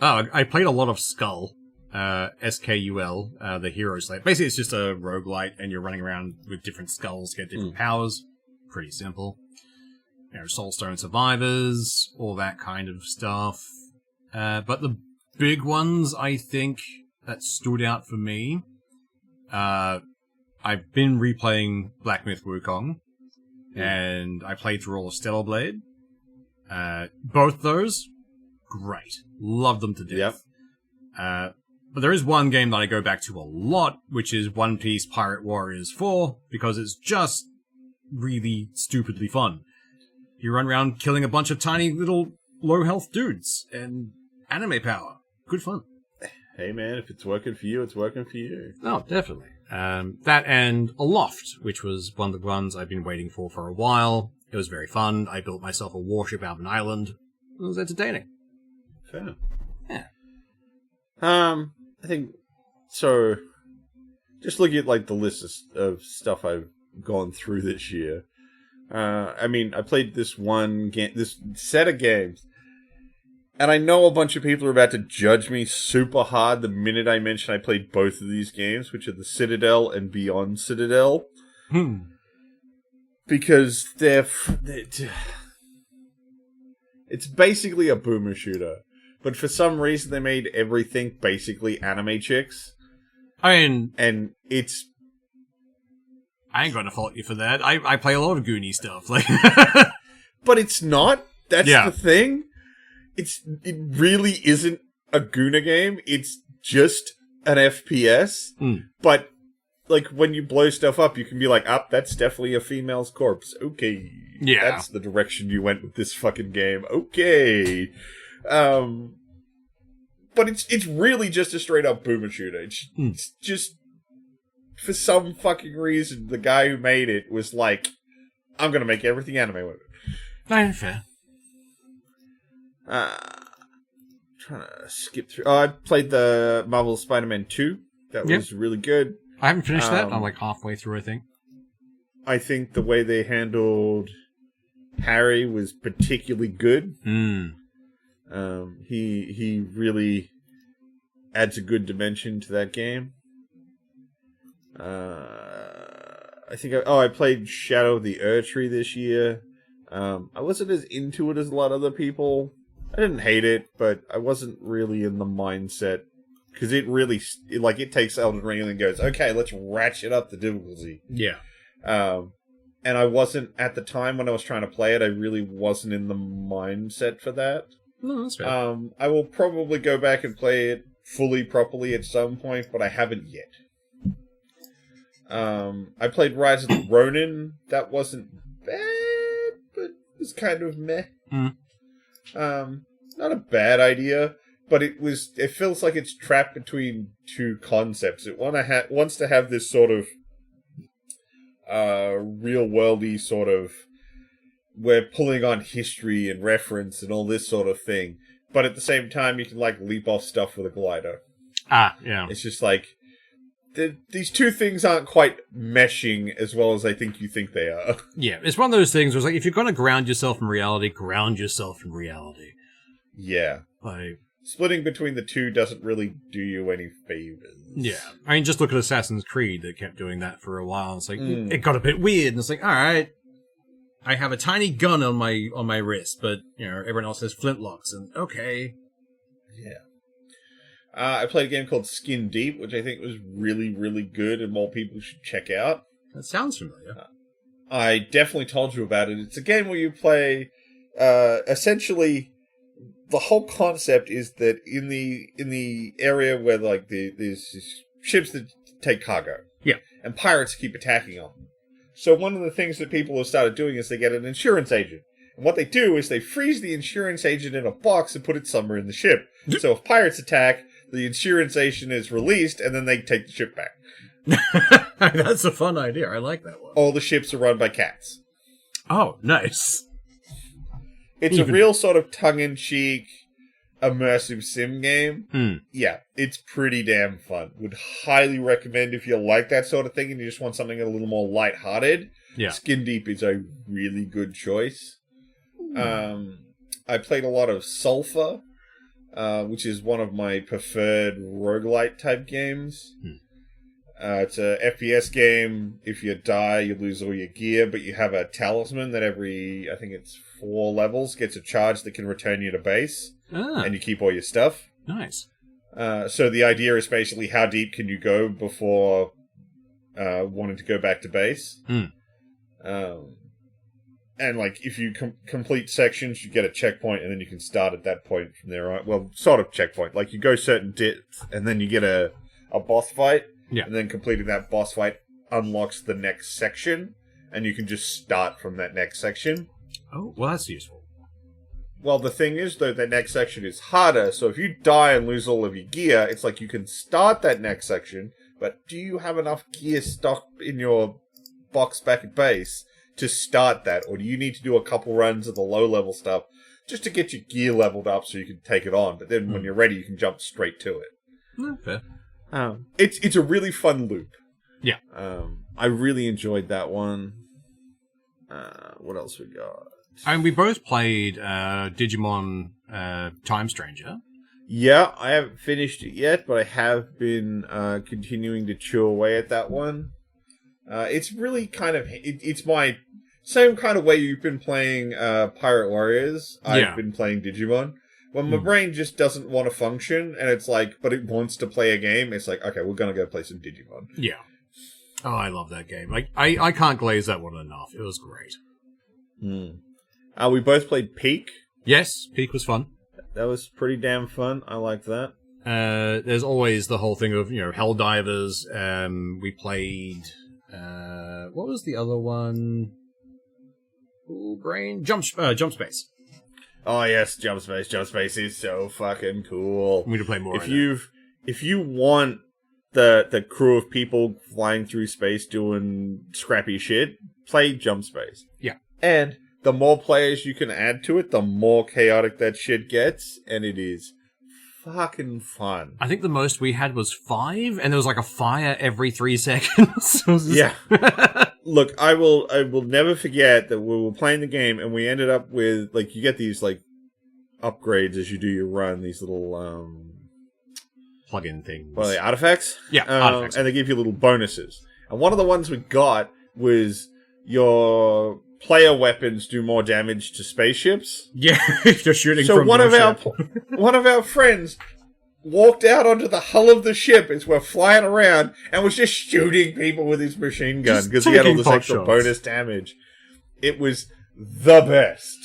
Oh, I played a lot of Skull. SKUL, the Hero Slate. Basically, it's just a roguelite, and you're running around with different skulls to get different powers. Pretty simple. You know, Soulstone Survivors, all that kind of stuff. But the big ones, I think, that stood out for me. I've been replaying Black Myth Wukong, and I played through all of Stellar Blade. Both those, great. Love them to death. Yep. But there is one game that I go back to a lot, which is One Piece Pirate Warriors 4, because it's just really stupidly fun. You run around killing a bunch of tiny little low-health dudes, and anime power. Good fun. Hey man, if it's working for you, it's working for you. Oh, definitely. That and Aloft, which was one of the ones I've been waiting for a while. It was very fun. I built myself a warship out of an island. It was entertaining. Fair. Yeah. I think, so, just looking at, like, the list of stuff I've gone through this year. I mean, I played this one game, this set of games, and I know a bunch of people are about to judge me super hard the minute I mention I played both of these games, which are the Citadel and Beyond Citadel. Because it's basically a boomer shooter. But for some reason, they made everything basically anime chicks. I mean... And it's... I ain't gonna fault you for that. I play a lot of Goonie stuff. Like, but it's not. That's the thing. It really isn't a Guna game. It's just an FPS. But, like, when you blow stuff up, you can be like, that's definitely a female's corpse. Okay. Yeah. That's the direction you went with this fucking game. Okay. But it's really just a straight up boomer shooter. It's just, for some fucking reason, the guy who made it was like, I'm gonna make everything anime with it. Not fair. Trying to skip through. I played the Marvel Spider-Man 2. That was really good. I haven't finished that. I'm like halfway through, I think. I think the way they handled Harry was particularly good. He really adds a good dimension to that game. I think I played Shadow of the Erdtree this year. I wasn't as into it as a lot of other people. I didn't hate it, but I wasn't really in the mindset because it really it takes Elden Ring and goes, okay, let's ratchet up the difficulty. Yeah. And I wasn't at the time when I was trying to play it. I really wasn't in the mindset for that. No, that's fair. I will probably go back and play it fully, properly at some point, but I haven't yet. I played Rise of the Ronin. That wasn't bad, but it was kind of meh. Not a bad idea, but it feels like it's trapped between two concepts. It wants to have this sort of real-worldy sort of, we're pulling on history and reference and all this sort of thing, but at the same time you can like leap off stuff with a glider. Yeah. It's just like these two things aren't quite meshing as well as I think you think they are. Yeah, it's one of those things where it's like, if you're going to ground yourself in reality, ground yourself in reality. Yeah. Like, splitting between the two doesn't really do you any favors. Yeah. I mean, just look at Assassin's Creed that kept doing that for a while. It's like, it got a bit weird, and it's like, alright, I have a tiny gun on my wrist, but, you know, everyone else has flintlocks, and okay. Yeah. I played a game called Skin Deep, which I think was really, really good and more people should check out. That sounds familiar. I definitely told you about it. It's a game where you play, essentially, the whole concept is that in the area where like there's ships that take cargo, and pirates keep attacking them. So one of the things that people have started doing is they get an insurance agent, and what they do is they freeze the insurance agent in a box and put it somewhere in the ship. So if pirates attack, the insurance agent is released, and then they take the ship back. That's a fun idea. I like that one. All the ships are run by cats. Oh, nice. It's a real sort of tongue-in-cheek, immersive sim game. Yeah, it's pretty damn fun. Would highly recommend if you like that sort of thing and you just want something a little more lighthearted. Yeah. Skin Deep is a really good choice. I played a lot of Sulphur, which is one of my preferred roguelite type games. It's a FPS game. If you die, you lose all your gear, but you have a talisman that every, I think it's 4 levels, gets a charge that can return you to base. And you keep all your stuff. Nice. So the idea is basically how deep can you go before wanting to go back to base. And like if you complete sections, you get a checkpoint, and then you can start at that point from there on. Well, sort of checkpoint. Like you go certain depth, and then you get a boss fight. Yeah. And then completing that boss fight unlocks the next section, and you can just start from that next section. Oh, well, that's useful. Well, the thing is, though, that next section is harder, so if you die and lose all of your gear, it's like you can start that next section, but do you have enough gear stocked in your box back at base to start that, or do you need to do a couple runs of the low-level stuff just to get your gear leveled up so you can take it on, but then when you're ready, you can jump straight to it. Fair. It's a really fun loop. Yeah. I really enjoyed that one. What else we got? And we both played Digimon Time Stranger. Yeah, I haven't finished it yet, but I have been continuing to chew away at that one. It's really kind of... It's my... Same kind of way you've been playing Pirate Warriors, I've been playing Digimon. When my brain just doesn't want to function, and it's like, but it wants to play a game, it's like, okay, we're going to go play some Digimon. Yeah. Oh, I love that game. Like, I can't glaze that one enough. It was great. We both played Peak. Yes, Peak was fun. That was pretty damn fun. I liked that. There's always the whole thing of, Helldivers. We played... what was the other one? Ooh, brain. Jump Space. Oh yes, Jump Space. Jump Space is so fucking cool. We need to play more. If you want the crew of people flying through space doing scrappy shit, play Jump Space. Yeah. And the more players you can add to it, the more chaotic that shit gets, and it is fucking fun. I think the most we had was 5, and there was like a fire every 3 seconds. Yeah. Look, I will never forget that we were playing the game, and we ended up with, like, you get these, like, upgrades as you do your run, these little, plug-in things. Well, the artifacts? Yeah, artifacts. And they give you little bonuses. And one of the ones we got was your player weapons do more damage to spaceships. Yeah, if you're shooting from one of our friends walked out onto the hull of the ship as we're flying around and was just shooting people with his machine gun because he had all this extra bonus damage. It was the best.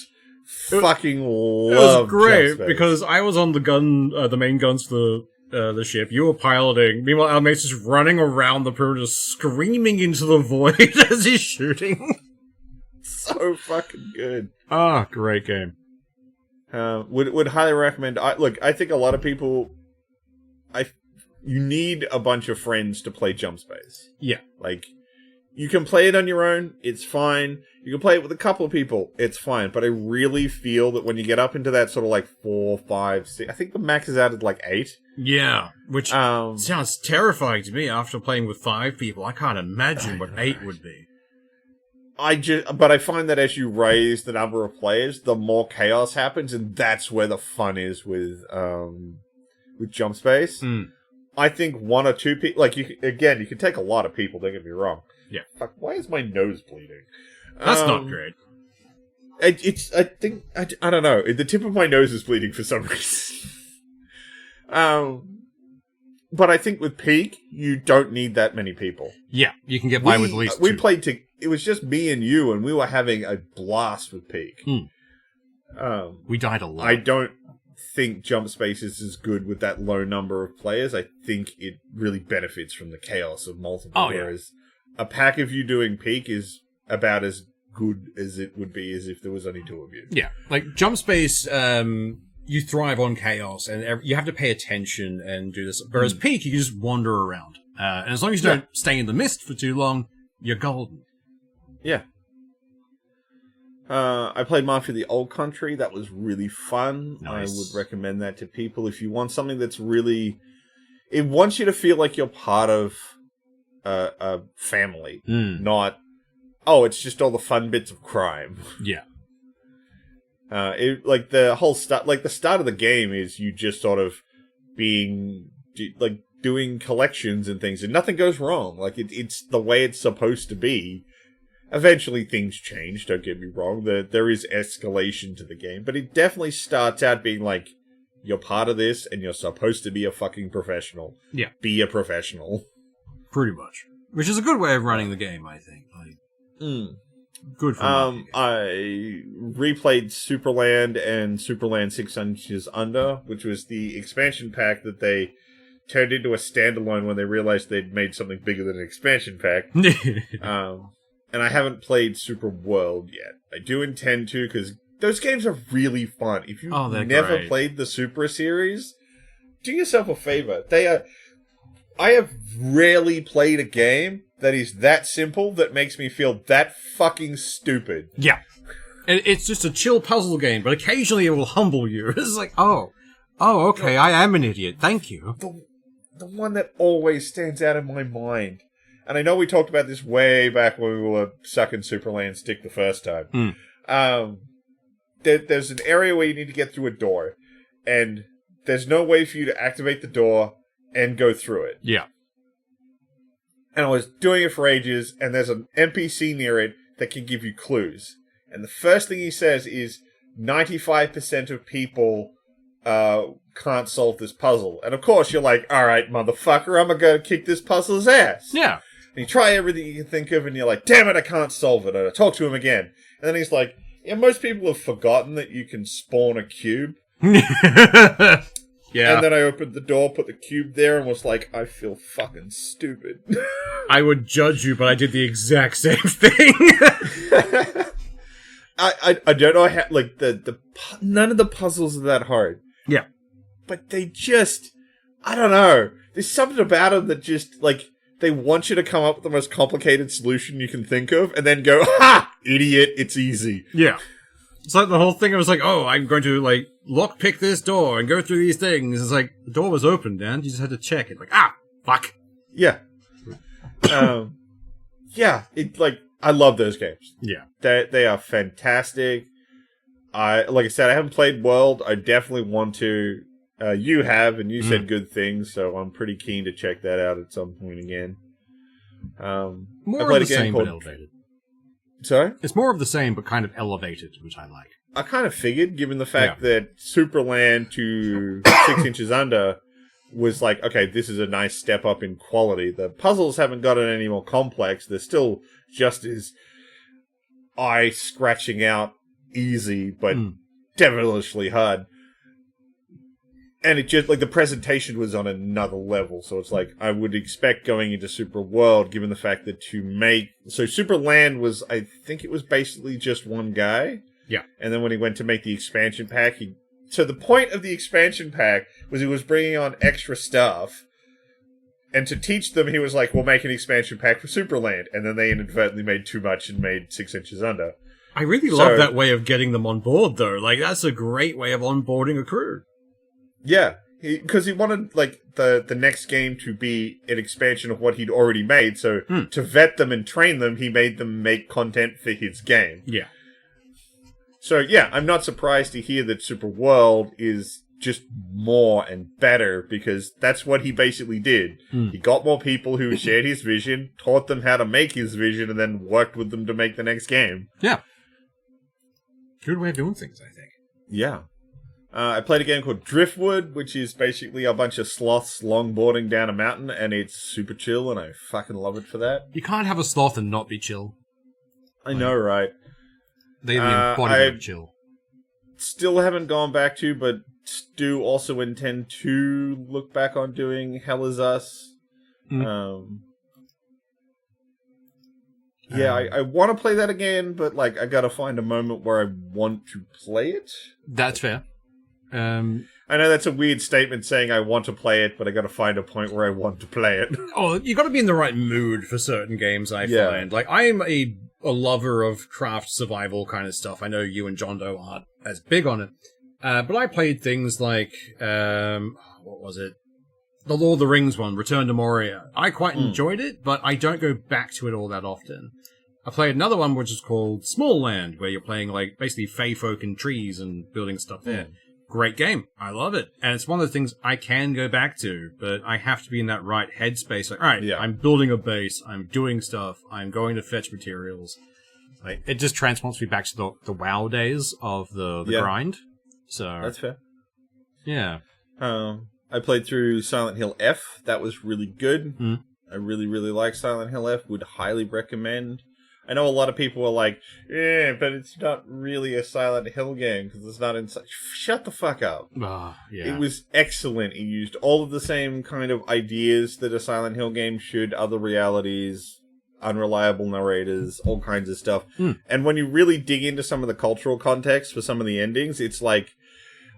Fucking love. It was great because I was on the main guns for the ship. You were piloting. Meanwhile, our mate's just running around the perimeter, screaming into the void as he's shooting. So fucking good. Ah, great game. Would highly recommend. I think a lot of people. You need a bunch of friends to play Jump Space. Yeah. Like, you can play it on your own, it's fine. You can play it with a couple of people, it's fine. But I really feel that when you get up into that sort of like 4, 5, 6... I think the max is out at like 8. Yeah, which sounds terrifying to me after playing with 5 people. I can't imagine what 8 would be. But I find that as you raise the number of players, the more chaos happens, and that's where the fun is with Jump Space. I think 1 or 2 people, like, you can take a lot of people, don't get me wrong. Yeah. Fuck, why is my nose bleeding? That's not great. I don't know. The tip of my nose is bleeding for some reason. But I think with Peak, you don't need that many people. Yeah, you can get by with at least we two. played it was just me and you, and we were having a blast with Peak. We died a lot. I don't think Jump Space is as good with that low number of players. I think it really benefits from the chaos of multiple. Whereas a pack of you doing Peak is about as good as it would be as if there was only two of you. Yeah, like Jump Space, you thrive on chaos, and you have to pay attention and do this. Whereas Peak, you can just wander around. And as long as you don't stay in the mist for too long, you're golden. Yeah. I played Mafia the Old Country. That was really fun. Nice. I would recommend that to people. If you want something that's really... It wants you to feel like you're part of a family. Not, it's just all the fun bits of crime. Yeah. Like the whole start, like the start of the game is you just sort of being like doing collections and things, and nothing goes wrong. Like it's the way it's supposed to be. Eventually, things change. Don't get me wrong. There is escalation to the game, but it definitely starts out being like you're part of this, and you're supposed to be a fucking professional. Yeah, be a professional. Pretty much, which is a good way of running the game, I think. Good for I replayed Superland and Superland 6 Inches Under, which was the expansion pack that they turned into a standalone when they realized they'd made something bigger than an expansion pack. And I haven't played Super World yet. I do intend to, because those games are really fun. If you've never played the Super series, do yourself a favor. I have rarely played a game that is that simple that makes me feel that fucking stupid. Yeah. It's just a chill puzzle game, but occasionally it will humble you. It's like, okay, I am an idiot. Thank you. The one that always stands out in my mind, and I know we talked about this way back when we were sucking Superland stick the first time. There's an area where you need to get through a door, and there's no way for you to activate the door and go through it. Yeah. And I was doing it for ages, and there's an NPC near it that can give you clues. And the first thing he says is 95% of people can't solve this puzzle. And of course you're like, alright, motherfucker, I'm gonna kick this puzzle's ass. Yeah. And you try everything you can think of, and you're like, damn it, I can't solve it. And I talk to him again. And then he's like, yeah, most people have forgotten that you can spawn a cube. Yeah. And then I opened the door, put the cube there, and was like, I feel fucking stupid. I would judge you, but I did the exact same thing. I don't know how, like, none of the puzzles are that hard. Yeah. But they just, I don't know. There's something about them that just, like, they want you to come up with the most complicated solution you can think of, and then go, ha! Idiot, it's easy. Yeah. It's like the whole thing, I was like, I'm going to, like, lockpick this door and go through these things. It's like, the door was open, Dan. You just had to check it. Like, fuck. Yeah. Yeah, I love those games. Yeah. They are fantastic. Like I said, I haven't played World. I definitely want to. You have, and you said good things, so I'm pretty keen to check that out at some point again. More of the same, but elevated. Sorry? It's more of the same, but kind of elevated, which I like. I kind of figured, given the fact that Superland to 6 Inches Under was like, okay, this is a nice step up in quality. The puzzles haven't gotten any more complex. They're still just as eye-scratching out easy, but devilishly hard. And it just, like, the presentation was on another level. So it's like, I would expect going into Super World, given the fact that so Superland was, I think it was basically just one guy. Yeah. And then when he went to make the expansion pack, so the point of the expansion pack was he was bringing on extra stuff. And to teach them, he was like, we'll make an expansion pack for Superland. And then they inadvertently made too much and made 6 Inches Under. I really love that way of getting them on board, though. Like, that's a great way of onboarding a crew. Yeah, because he wanted, like, the next game to be an expansion of what he'd already made. So to vet them and train them, he made them make content for his game. Yeah. So, yeah, I'm not surprised to hear that Super World is just more and better, because that's what he basically did. He got more people who shared his vision, taught them how to make his vision, and then worked with them to make the next game. Yeah. Good way of doing things, I think. Yeah. I played a game called Driftwood, which is basically a bunch of sloths longboarding down a mountain, and it's super chill, and I fucking love it for that. You can't have a sloth and not be chill. I know, right? They're the embodiment of chill. Still haven't gone back to, but do also intend to look back on doing Hell Is Us. I want to play that again, but like I gotta find a moment where I want to play it. That's fair. I know that's a weird statement saying I want to play it, but I gotta find a point where I want to play it. Oh, you gotta be in the right mood for certain games, I find. Like, I am a lover of craft survival kind of stuff. I know you and John Doe aren't as big on it. But I played things like, what was it? The Lord of the Rings one, Return to Moria. I quite enjoyed it, but I don't go back to it all that often. I played another one which is called Small Land, where you're playing like basically fey folk in trees and building stuff there. Great game. I love it. And it's one of the things I can go back to, but I have to be in that right headspace. Like, all right, I'm building a base, I'm doing stuff, I'm going to fetch materials. Like, it just transports me back to the WoW days of the grind. So that's fair. Yeah. I played through Silent Hill F. That was really good. I really, really like Silent Hill F. Would highly recommend. I know a lot of people are like, yeah, but it's not really a Silent Hill game because it's not in such... Shut the fuck up. It was excellent. It used all of the same kind of ideas that a Silent Hill game should. Other realities, unreliable narrators, all kinds of stuff. And when you really dig into some of the cultural context for some of the endings, it's like,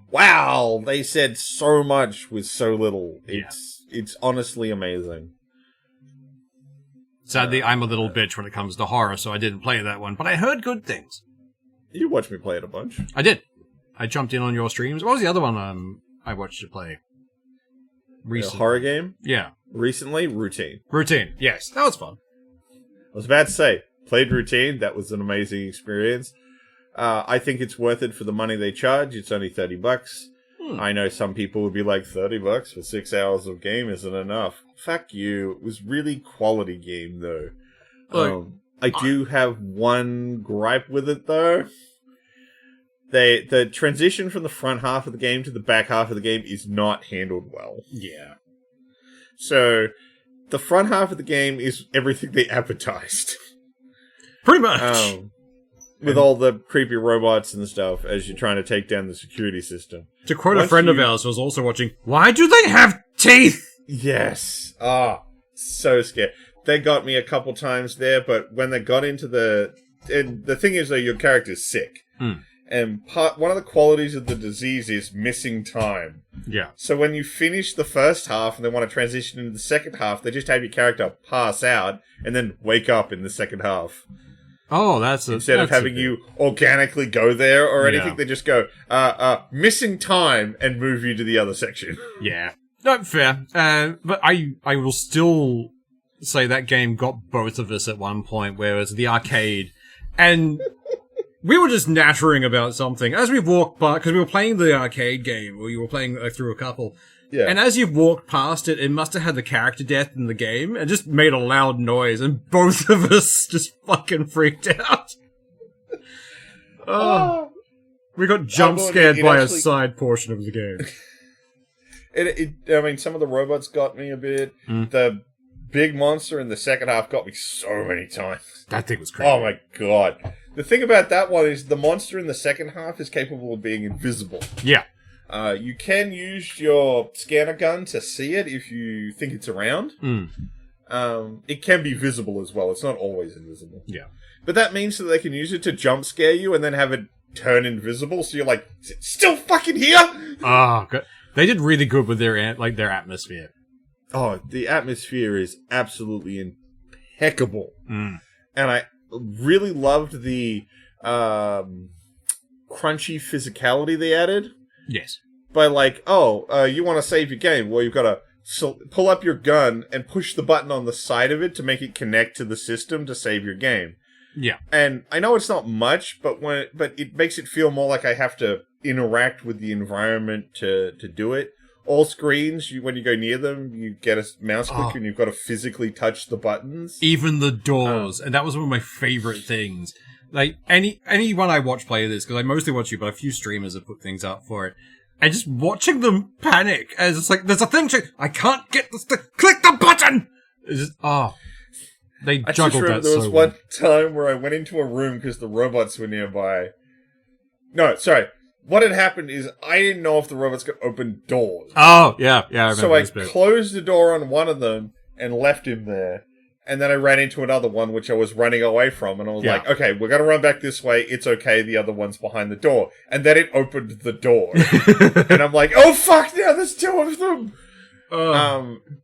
wow, they said so much with so little. It's honestly amazing. Sadly, I'm a little bitch when it comes to horror, so I didn't play that one, but I heard good things. You watched me play it a bunch. I did. I jumped in on your streams. What was the other one I watched you play? Recently. A horror game? Yeah. Recently? Routine. Routine, yes. That was fun. I was about to say, played Routine. That was an amazing experience. I think it's worth it for the money they charge. It's only $30. I know some people would be like, $30 for 6 hours of game isn't enough. Fuck you. It was really quality game, though. I do have one gripe with it, though. The transition from the front half of the game to the back half of the game is not handled well. Yeah. So, the front half of the game is everything they advertised. Pretty much. With all the creepy robots and stuff as you're trying to take down the security system. To quote a friend of ours who was also watching, why do they have teeth? Yes. So scared. They got me a couple times there, but when they got into and the thing is, though, your character's sick. And one of the qualities of the disease is missing time. Yeah. So when you finish the first half and they want to transition into the second half, they just have your character pass out and then wake up in the second half. Oh, instead of having you organically go there or anything, they just go, missing time and move you to the other section. Yeah. No, fair. But I will still say that game got both of us at one point, where it was the arcade, and we were just nattering about something. As we walked by, because we were playing the arcade game, or you were playing through a couple, and as you've walked past it, it must have had the character death in the game, and just made a loud noise, and both of us just fucking freaked out. We got jump scared by a side portion of the game. I mean, some of the robots got me a bit. The big monster in the second half got me so many times. That thing was crazy. Oh my god. The thing about that one is the monster in the second half is capable of being invisible. Yeah. You can use your scanner gun to see it if you think it's around. It can be visible as well. It's not always invisible. Yeah. But that means that they can use it to jump scare you and then have it turn invisible, so you're like, is it still fucking here? Good. They did really good with their atmosphere. Oh, the atmosphere is absolutely impeccable. And I really loved the crunchy physicality they added. Yes. By like, you want to save your game? Well, you've got to pull up your gun and push the button on the side of it to make it connect to the system to save your game. Yeah. And I know it's not much, but it makes it feel more like I have to interact with the environment to do it. All screens, when you go near them, you get a mouse click and you've got to physically touch the buttons. Even the doors. And that was one of my favorite things. Like, anyone I watch play this, because I mostly watch you, but a few streamers have put things up for it. and just watching them panic as it's like, there's a thing, I can't get this to click the button! It's just, they juggled that so There was one time where I went into a room because the robots were nearby. No, sorry. What had happened is I didn't know if the robots could open doors. Oh, yeah, I remember so I this bit. closed the door on one of them and left him there. And then I ran into another one, which I was running away from. And I was like, okay, we're going to run back this way. It's okay. The other one's behind the door. And then it opened the door. And I'm like, oh, fuck, now there's two of them.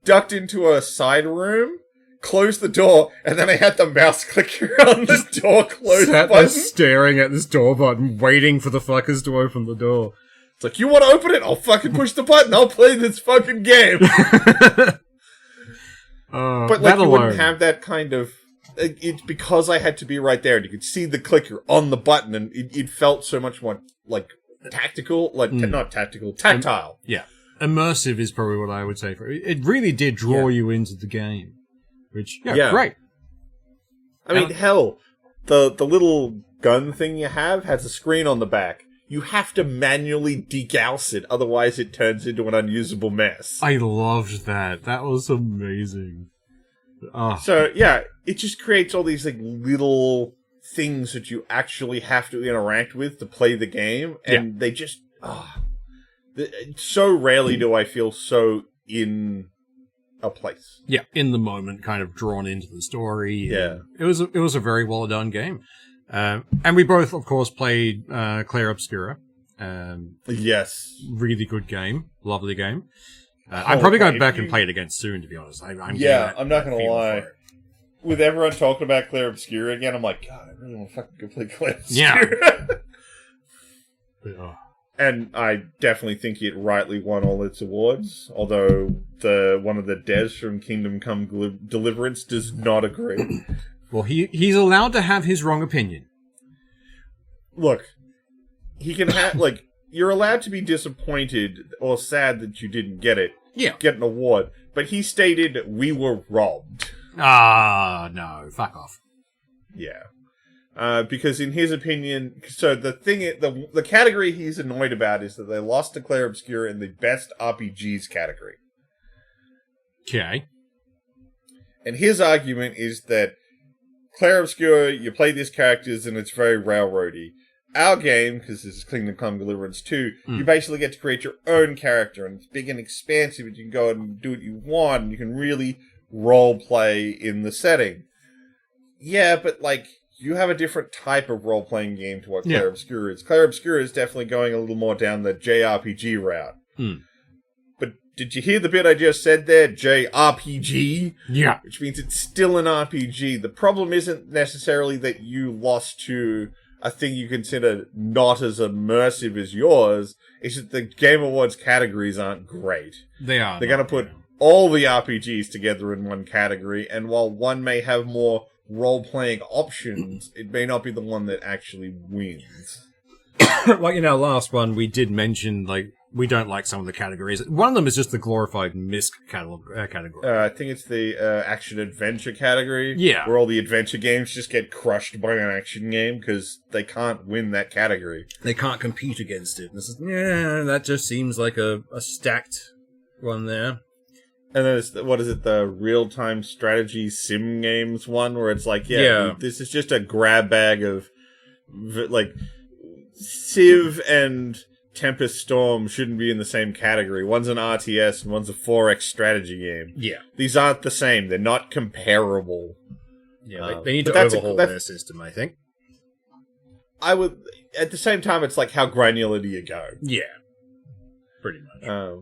Ducked into a side room, closed the door, and then I had the mouse clicker on the door close Sat button. there staring at this door button, waiting for the fuckers to open the door. It's like, you want to open it? I'll fucking push the button. I'll play this fucking game. But like, you wouldn't have that kind of... It's because I had to be right there, and you could see the clicker on the button, and it felt so much more, like, tactical. Like, not tactical, tactile. Yeah. Immersive is probably what I would say for it. It really did draw you into the game. Which, great. I mean, hell, the little gun thing you have has a screen on the back. You have to manually degauss it, otherwise it turns into an unusable mess. I loved that. That was amazing. So, yeah, it just creates all these like little things that you actually have to interact with to play the game, and they just... so rarely do I feel so in a place. Yeah, in the moment, kind of drawn into the story. Yeah. It was a very well done game. And we both, of course, played Clair Obscura. Yes. Really good game. Lovely game. I'm probably going back and play it again soon, to be honest. I'm not going to lie. With everyone talking about Clair Obscura again, I'm like, God, I really want to fucking go play Clair Obscura. Yeah. And I definitely think it rightly won all its awards, although one of the devs from Kingdom Come Deliverance does not agree. Well, he's allowed to have his wrong opinion. Look, he can have, like, you're allowed to be disappointed or sad that you didn't get it. Yeah. Get an award. But he stated, we were robbed. No. Fuck off. Yeah. Because in his opinion, so the category he's annoyed about is that they lost to Clair Obscura in the best RPGs category. Okay. And his argument is that Clair Obscura, you play these characters and it's very railroady. Our game, because this is Kingdom Come Deliverance 2, you basically get to create your own character, and it's big and expansive, and you can go and do what you want, and you can really role play in the setting. Yeah, but like, you have a different type of role-playing game to what Clair Obscura is. Clair Obscura is definitely going a little more down the JRPG route. But did you hear the bit I just said there? JRPG? Yeah. Which means it's still an RPG. The problem isn't necessarily that you lost to a thing you consider not as immersive as yours. It's that the Game Awards categories aren't great. They are. They're going to put all the RPGs together in one category, and while one may have more role-playing options, it may not be the one that actually wins. Like in our last one, we did mention, like, we don't like some of the categories. One of them is just the glorified MISC category. I think it's the action-adventure category. Yeah. Where all the adventure games just get crushed by an action game because they can't win that category. They can't compete against it. This is, that just seems like a stacked one there. And then there's, the real-time strategy sim games one, where it's like, this is just a grab bag of, like, Civ and Tempest Storm shouldn't be in the same category. One's an RTS and one's a 4X strategy game. Yeah. These aren't the same. They're not comparable. Yeah, they need to overhaul their system, I think. I would, at the same time, it's like, how granular do you go? Yeah. Pretty much.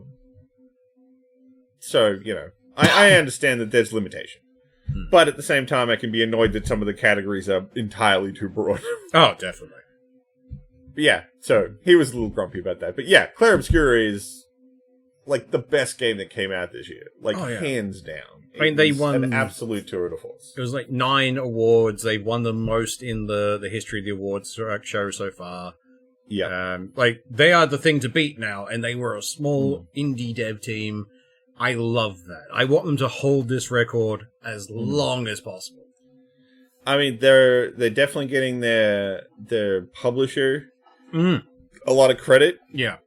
So, I understand that there's limitation. But at the same time, I can be annoyed that some of the categories are entirely too broad. Oh, definitely. But yeah, so he was a little grumpy about that. But yeah, Clair Obscura is, like, the best game that came out this year. Like, hands down. I mean, they won an absolute tour de force. It was like 9 awards. They won the most in the history of the awards show so far. Yeah. Like, they are the thing to beat now, and they were a small indie dev team. I love that. I want them to hold this record as long as possible. I mean, they're definitely getting their publisher a lot of credit. Yeah.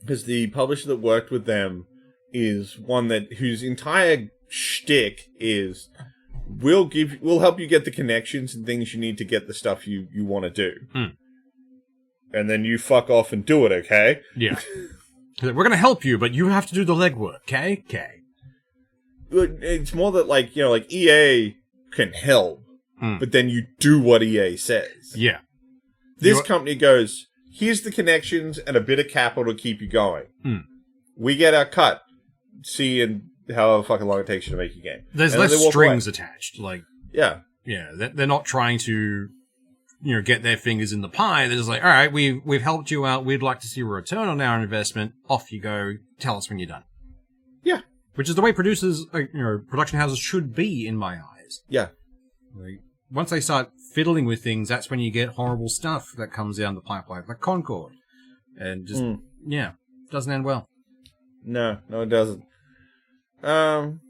because the publisher that worked with them is one whose entire shtick is we'll help you get the connections and things you need to get the stuff you want to do. And then you fuck off and do it, okay? Yeah. We're going to help you, but you have to do the legwork, okay? Okay. It's more that, like, you know, like, EA can help, but then you do what EA says. Yeah. This company goes, here's the connections and a bit of capital to keep you going. We get our cut. See in however fucking long it takes you to make your game. There's less strings attached. Like, yeah. Yeah, they're not trying to, you know, get their fingers in the pie. They're just like, all right, we've helped you out. We'd like to see a return on our investment. Off you go. Tell us when you're done. Yeah. Which is the way producers, you know, production houses should be, in my eyes. Yeah. Like, once they start fiddling with things, that's when you get horrible stuff that comes down the pipeline, like Concord. And just, doesn't end well. No, it doesn't. And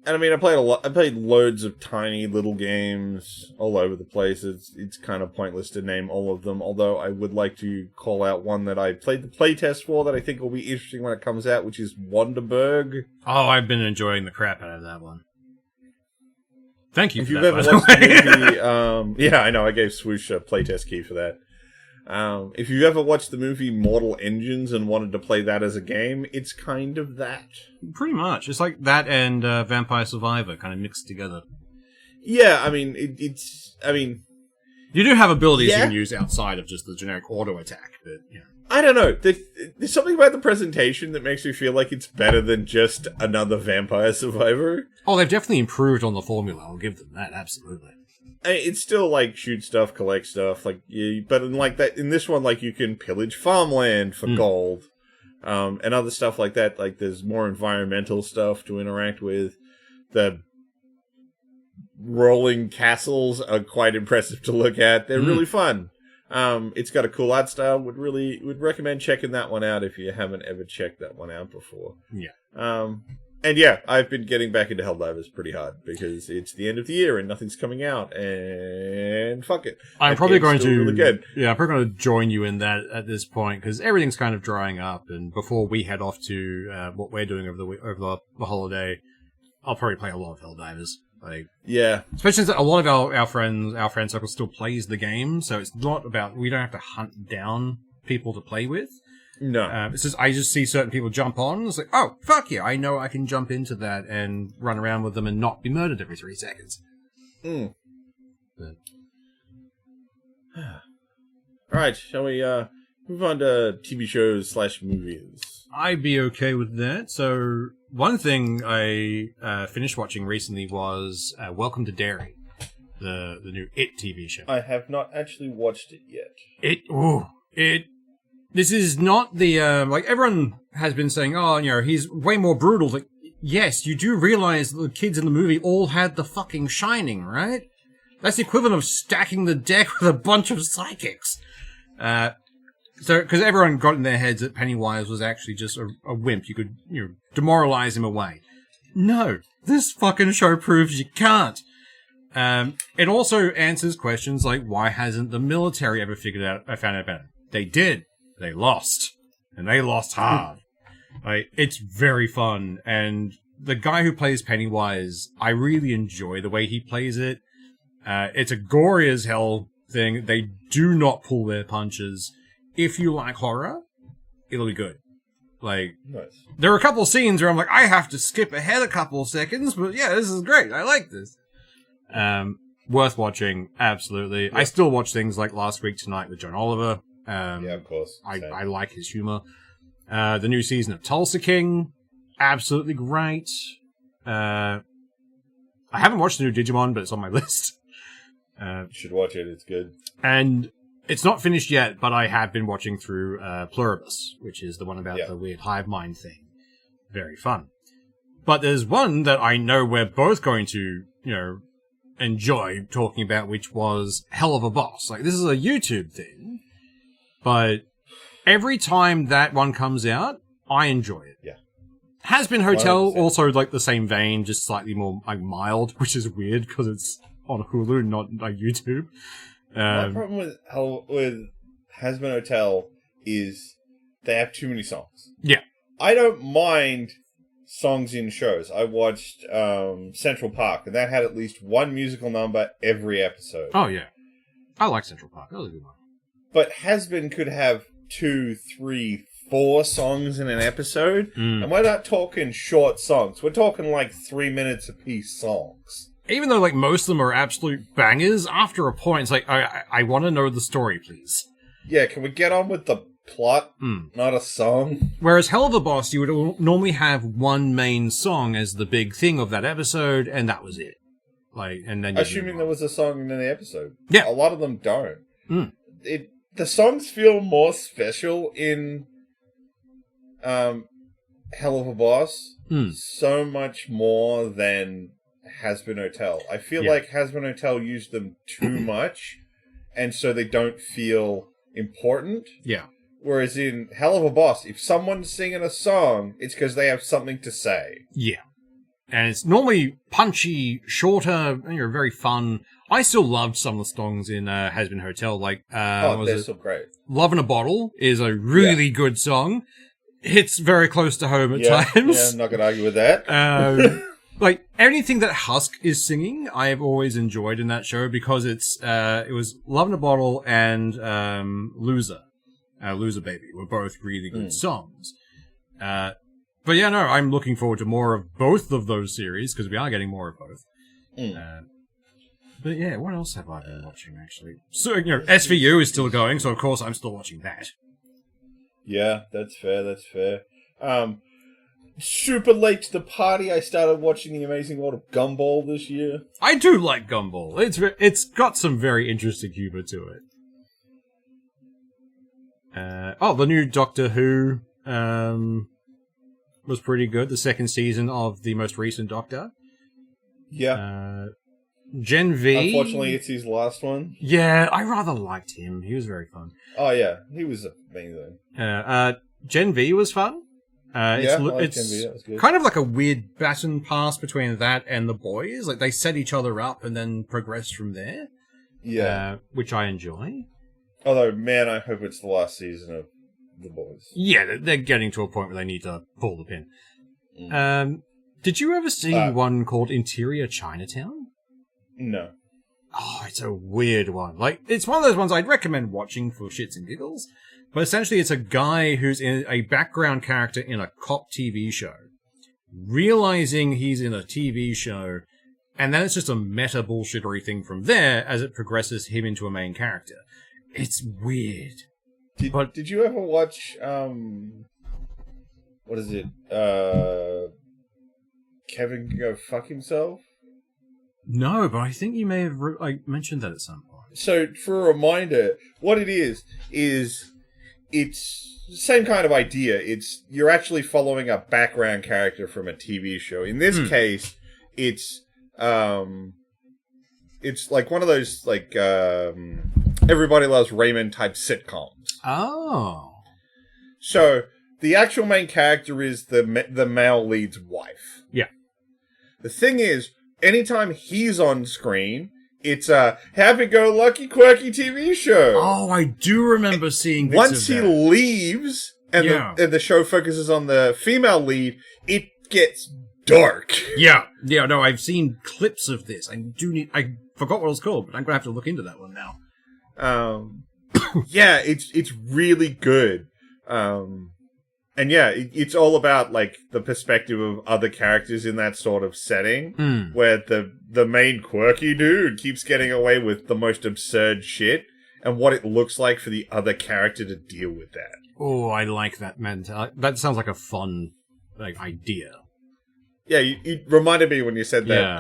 I mean, I played loads of tiny little games all over the place. It's kind of pointless to name all of them, although I would like to call out one that I played the playtest for that I think will be interesting when it comes out, which is Wonderberg. Oh, I've been enjoying the crap out of that one. Thank you if for you've that, ever watched the movie, yeah, I know, I gave Swoosh a playtest key for that. If you've ever watched the movie Mortal Engines and wanted to play that as a game, it's kind of that. Pretty much. It's like that and Vampire Survivor kind of mixed together. Yeah, I mean, it's... I mean... You do have abilities you can use outside of just the generic auto attack, but, yeah. I don't know. There's something about the presentation that makes me feel like it's better than just another Vampire Survivor. Oh, they've definitely improved on the formula. I'll give them that, absolutely. It's still like shoot stuff, collect stuff, like, but in this one, like, you can pillage farmland for gold, and other stuff like that. Like, there's more environmental stuff to interact with. The rolling castles are quite impressive to look at. They're really fun. It's got a cool art style. Would recommend checking that one out if you haven't ever checked that one out before. Yeah. And yeah, I've been getting back into Helldivers pretty hard because it's the end of the year and nothing's coming out, and fuck it. I'm probably going to really good. Yeah, I'm probably going to join you in that at this point because everything's kind of drying up. And before we head off to what we're doing over the holiday, I'll probably play a lot of Helldivers. Like, yeah, especially since a lot of our friend circle still plays the game, so it's not about we don't have to hunt down people to play with. No, it's just I just see certain people jump on. It's like, oh fuck yeah, I know I can jump into that and run around with them and not be murdered every 3 seconds. But... All right, shall we move on to TV shows / movies? I'd be okay with that. So one thing I finished watching recently was Welcome to Derry, the new It TV show. I have not actually watched it yet. This is not the like everyone has been saying. Oh, you know, he's way more brutal. Like, yes, you do realize the kids in the movie all had the fucking Shining, right? That's the equivalent of stacking the deck with a bunch of psychics. So, because everyone got in their heads that Pennywise was actually just a wimp. You could, you know, demoralize him away. No, this fucking show proves you can't. It also answers questions like, why hasn't the military ever found out about it? They did. They lost. And they lost hard. Like, it's very fun. And the guy who plays Pennywise, I really enjoy the way he plays it. It's a gory as hell thing. They do not pull their punches. If you like horror, it'll be good. Like, nice. There are a couple of scenes where I'm like, I have to skip ahead a couple of seconds, but yeah, this is great. I like this. Worth watching, absolutely. Yep. I still watch things like Last Week Tonight with John Oliver. Yeah, of course. I like his humor. The new season of Tulsa King, absolutely great. I haven't watched the new Digimon, but it's on my list. You should watch it. It's good. And it's not finished yet, but I have been watching through Pluribus, which is the one about the weird hive mind thing. Very fun. But there's one that I know we're both going to, you know, enjoy talking about, which was Hell of a Boss. Like, this is a YouTube thing, but every time that one comes out, I enjoy it. Yeah. Has Been Hotel, 100%. Also like the same vein, just slightly more like mild, which is weird because it's on Hulu, not like YouTube. My problem with Has Been Hotel is they have too many songs. Yeah. I don't mind songs in shows. I watched Central Park, and that had at least one musical number every episode. Oh, yeah. I like Central Park. That was a good one. But Has-Been could have 2, 3, 4 songs in an episode, and we're not talking short songs. We're talking like 3 minutes apiece songs. Even though, like, most of them are absolute bangers, after a point, it's like, I want to know the story, please. Yeah, can we get on with the plot, not a song? Whereas Hell of a Boss, you would normally have one main song as the big thing of that episode, and that was it. Like, and then assuming there was a song in the episode. Yeah. A lot of them don't. The songs feel more special in Hell of a Boss, so much more than Has-Been Hotel. I feel like Has-Been Hotel used them too much, and so they don't feel important. Yeah. Whereas in Hell of a Boss, if someone's singing a song, it's because they have something to say. Yeah. And it's normally punchy, shorter, very fun. I still loved some of the songs in Has-Been Hotel. Like, they're so great. Love in a Bottle is a really good song. Hits very close to home at times. Yeah, I'm not going to argue with that. Like, anything that Husk is singing, I have always enjoyed in that show because it was Love in a Bottle and Loser. Loser Baby were both really good songs. But yeah, no, I'm looking forward to more of both of those series, because we are getting more of both. But yeah, what else have I been watching, actually? So, SVU is still going, so of course I'm still watching that. Yeah, that's fair. Super late to the party, I started watching The Amazing World of Gumball this year. I do like Gumball. It's got some very interesting humor to it. The new Doctor Who, was pretty good. The second season of the most recent Doctor. Yeah. Gen V. Unfortunately, it's his last one. Yeah, I rather liked him. He was very fun. Oh, yeah. He was amazing. Gen V was fun. It's Gen V. That was good. Kind of like a weird baton pass between that and The Boys. Like, they set each other up and then progress from there. Yeah. Which I enjoy. Although, man, I hope it's the last season of The Boys. Yeah, they're getting to a point where they need to pull the pin. Did you ever see one called Interior Chinatown? No. Oh, it's a weird one. Like, it's one of those ones I'd recommend watching for shits and giggles. But essentially, it's a guy who's in a background character in a cop TV show, realizing he's in a TV show, and then it's just a meta bullshittery thing from there as it progresses him into a main character. It's weird. Did you ever watch, what is it, Kevin Can Go Fuck Himself? No, but I think you may have mentioned that at some point. So, for a reminder, what it is it's the same kind of idea. You're actually following a background character from a TV show. In this case, it's like one of those, like, Everybody Loves Raymond type sitcoms. Oh. So, the actual main character is the male lead's wife. Yeah. The thing is, anytime he's on screen, it's a happy-go-lucky, quirky TV show. Oh, I do remember seeing bits Once of he that. leaves, and the show focuses on the female lead, it gets dark. Yeah, no, I've seen clips of this. I forgot what it was called, but I'm going to have to look into that one now. Yeah, it's really good. And yeah, it's all about, like, the perspective of other characters in that sort of setting, where the main quirky dude keeps getting away with the most absurd shit, and what it looks like for the other character to deal with that. Oh, I like that mentality. That sounds like a fun, idea. Yeah, it reminded me when you said that,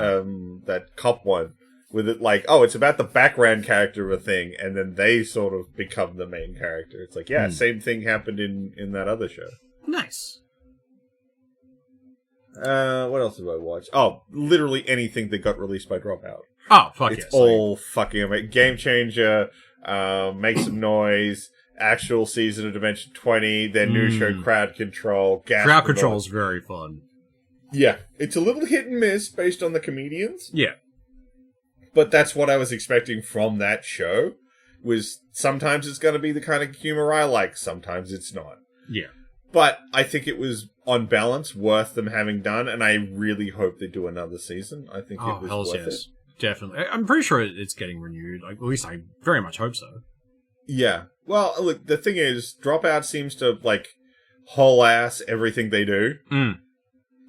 that cop one, with it like, oh, it's about the background character of a thing, and then they sort of become the main character. It's like, yeah, same thing happened in that other show. Nice. What else have I watched? Oh, literally anything that got released by Dropout. Oh, fuck yes. It's all fucking amazing. Game Changer, Make Some Noise, actual season of Dimension 20, their new show, Crowd Control. Crowd Control is very fun. Yeah. It's a little hit and miss based on the comedians. Yeah. But that's what I was expecting from that show, was sometimes it's going to be the kind of humor I like, sometimes it's not. Yeah. But I think it was, on balance, worth them having done, and I really hope they do another season. I think it was worth it. Definitely. I'm pretty sure it's getting renewed. Like, at least I very much hope so. Yeah. Well, look, the thing is, Dropout seems to, like, whole-ass everything they do. Mm.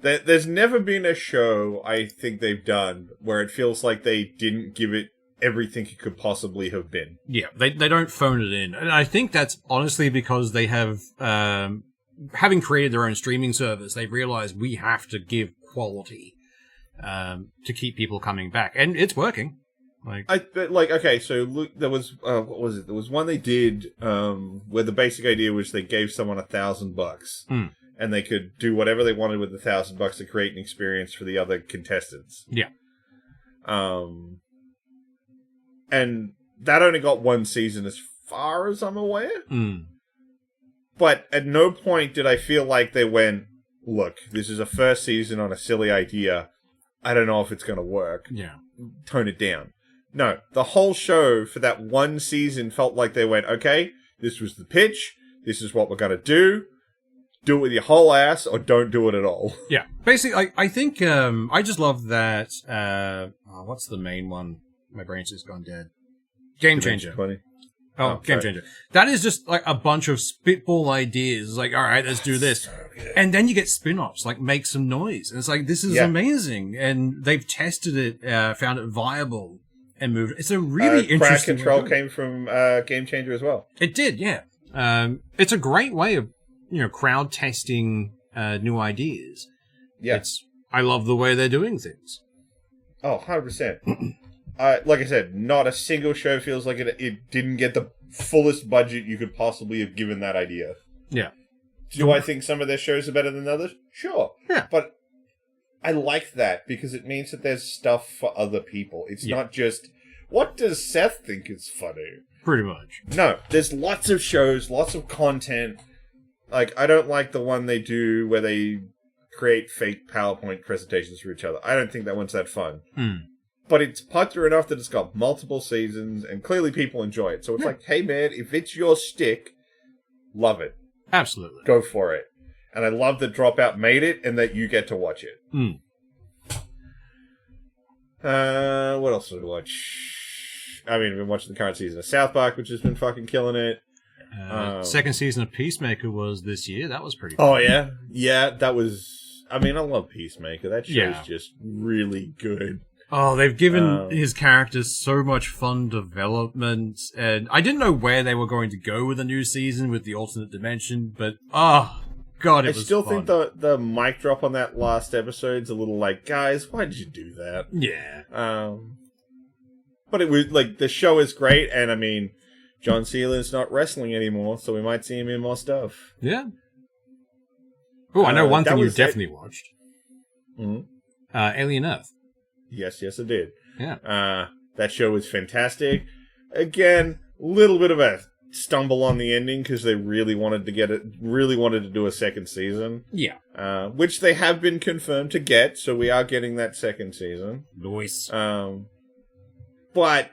There's never been a show, I think they've done, where it feels like they didn't give it everything it could possibly have been. Yeah, they don't phone it in. And I think that's honestly because they have, having created their own streaming service, they've realized we have to give quality to keep people coming back. And it's working. Okay, so look, there was, what was it? There was one they did where the basic idea was they gave someone $1,000 and they could do whatever they wanted with the $1,000 to create an experience for the other contestants. Yeah. And that only got one season as far as I'm aware. But at no point did I feel like they went, look, this is a first season on a silly idea. I don't know if it's going to work. Yeah. Tone it down. No, the whole show for that one season felt like they went, okay, this was the pitch. This is what we're going to do. Do it with your whole ass or don't do it at all. Yeah. Basically, I think, I just love that, what's the main one? My brain's just gone dead. Game Changer. 20. Game Changer. That is just like a bunch of spitball ideas. Like, all right, let's do this. So and then you get spin-offs, like Make Some Noise. And it's like, this is amazing. And they've tested it, found it viable, and moved. It's a really interesting Crowd Control came from Game Changer as well. It did, yeah. It's a great way of, crowd testing new ideas. Yeah. I love the way they're doing things. Oh, 100%. Like I said, not a single show feels like it didn't get the fullest budget you could possibly have given that idea. Yeah. Do I think some of their shows are better than others? Sure. Yeah. But I like that because it means that there's stuff for other people. It's not just, what does Seth think is funny? Pretty much. No, there's lots of shows, lots of content. Like, I don't like the one they do where they create fake PowerPoint presentations for each other. I don't think that one's that fun. But it's popular enough that it's got multiple seasons, and clearly people enjoy it. So it's like, hey man, if it's your stick, love it. Absolutely. Go for it. And I love that Dropout made it, and that you get to watch it. What else did I watch? I mean, I've been watching the current season of South Park, which has been fucking killing it. Second season of Peacemaker was this year. That was pretty cool. Oh, yeah? Yeah, that was... I mean, I love Peacemaker. That show's just really good. Oh, they've given his characters so much fun development, and I didn't know where they were going to go with the new season with the alternate dimension, but God, it was I still fun. think the mic drop on that last episode's a little like, guys, why did you do that? Yeah. But it was like, the show is great, and I mean, John Cena's not wrestling anymore, so we might see him in more stuff. Yeah. Oh, I know one thing you definitely watched. Alien Earth. Yes, I did. Yeah. That show was fantastic. Again, little bit of a stumble on the ending because they really wanted to do a second season. Yeah. Which they have been confirmed to get, so we are getting that second season. Nice. But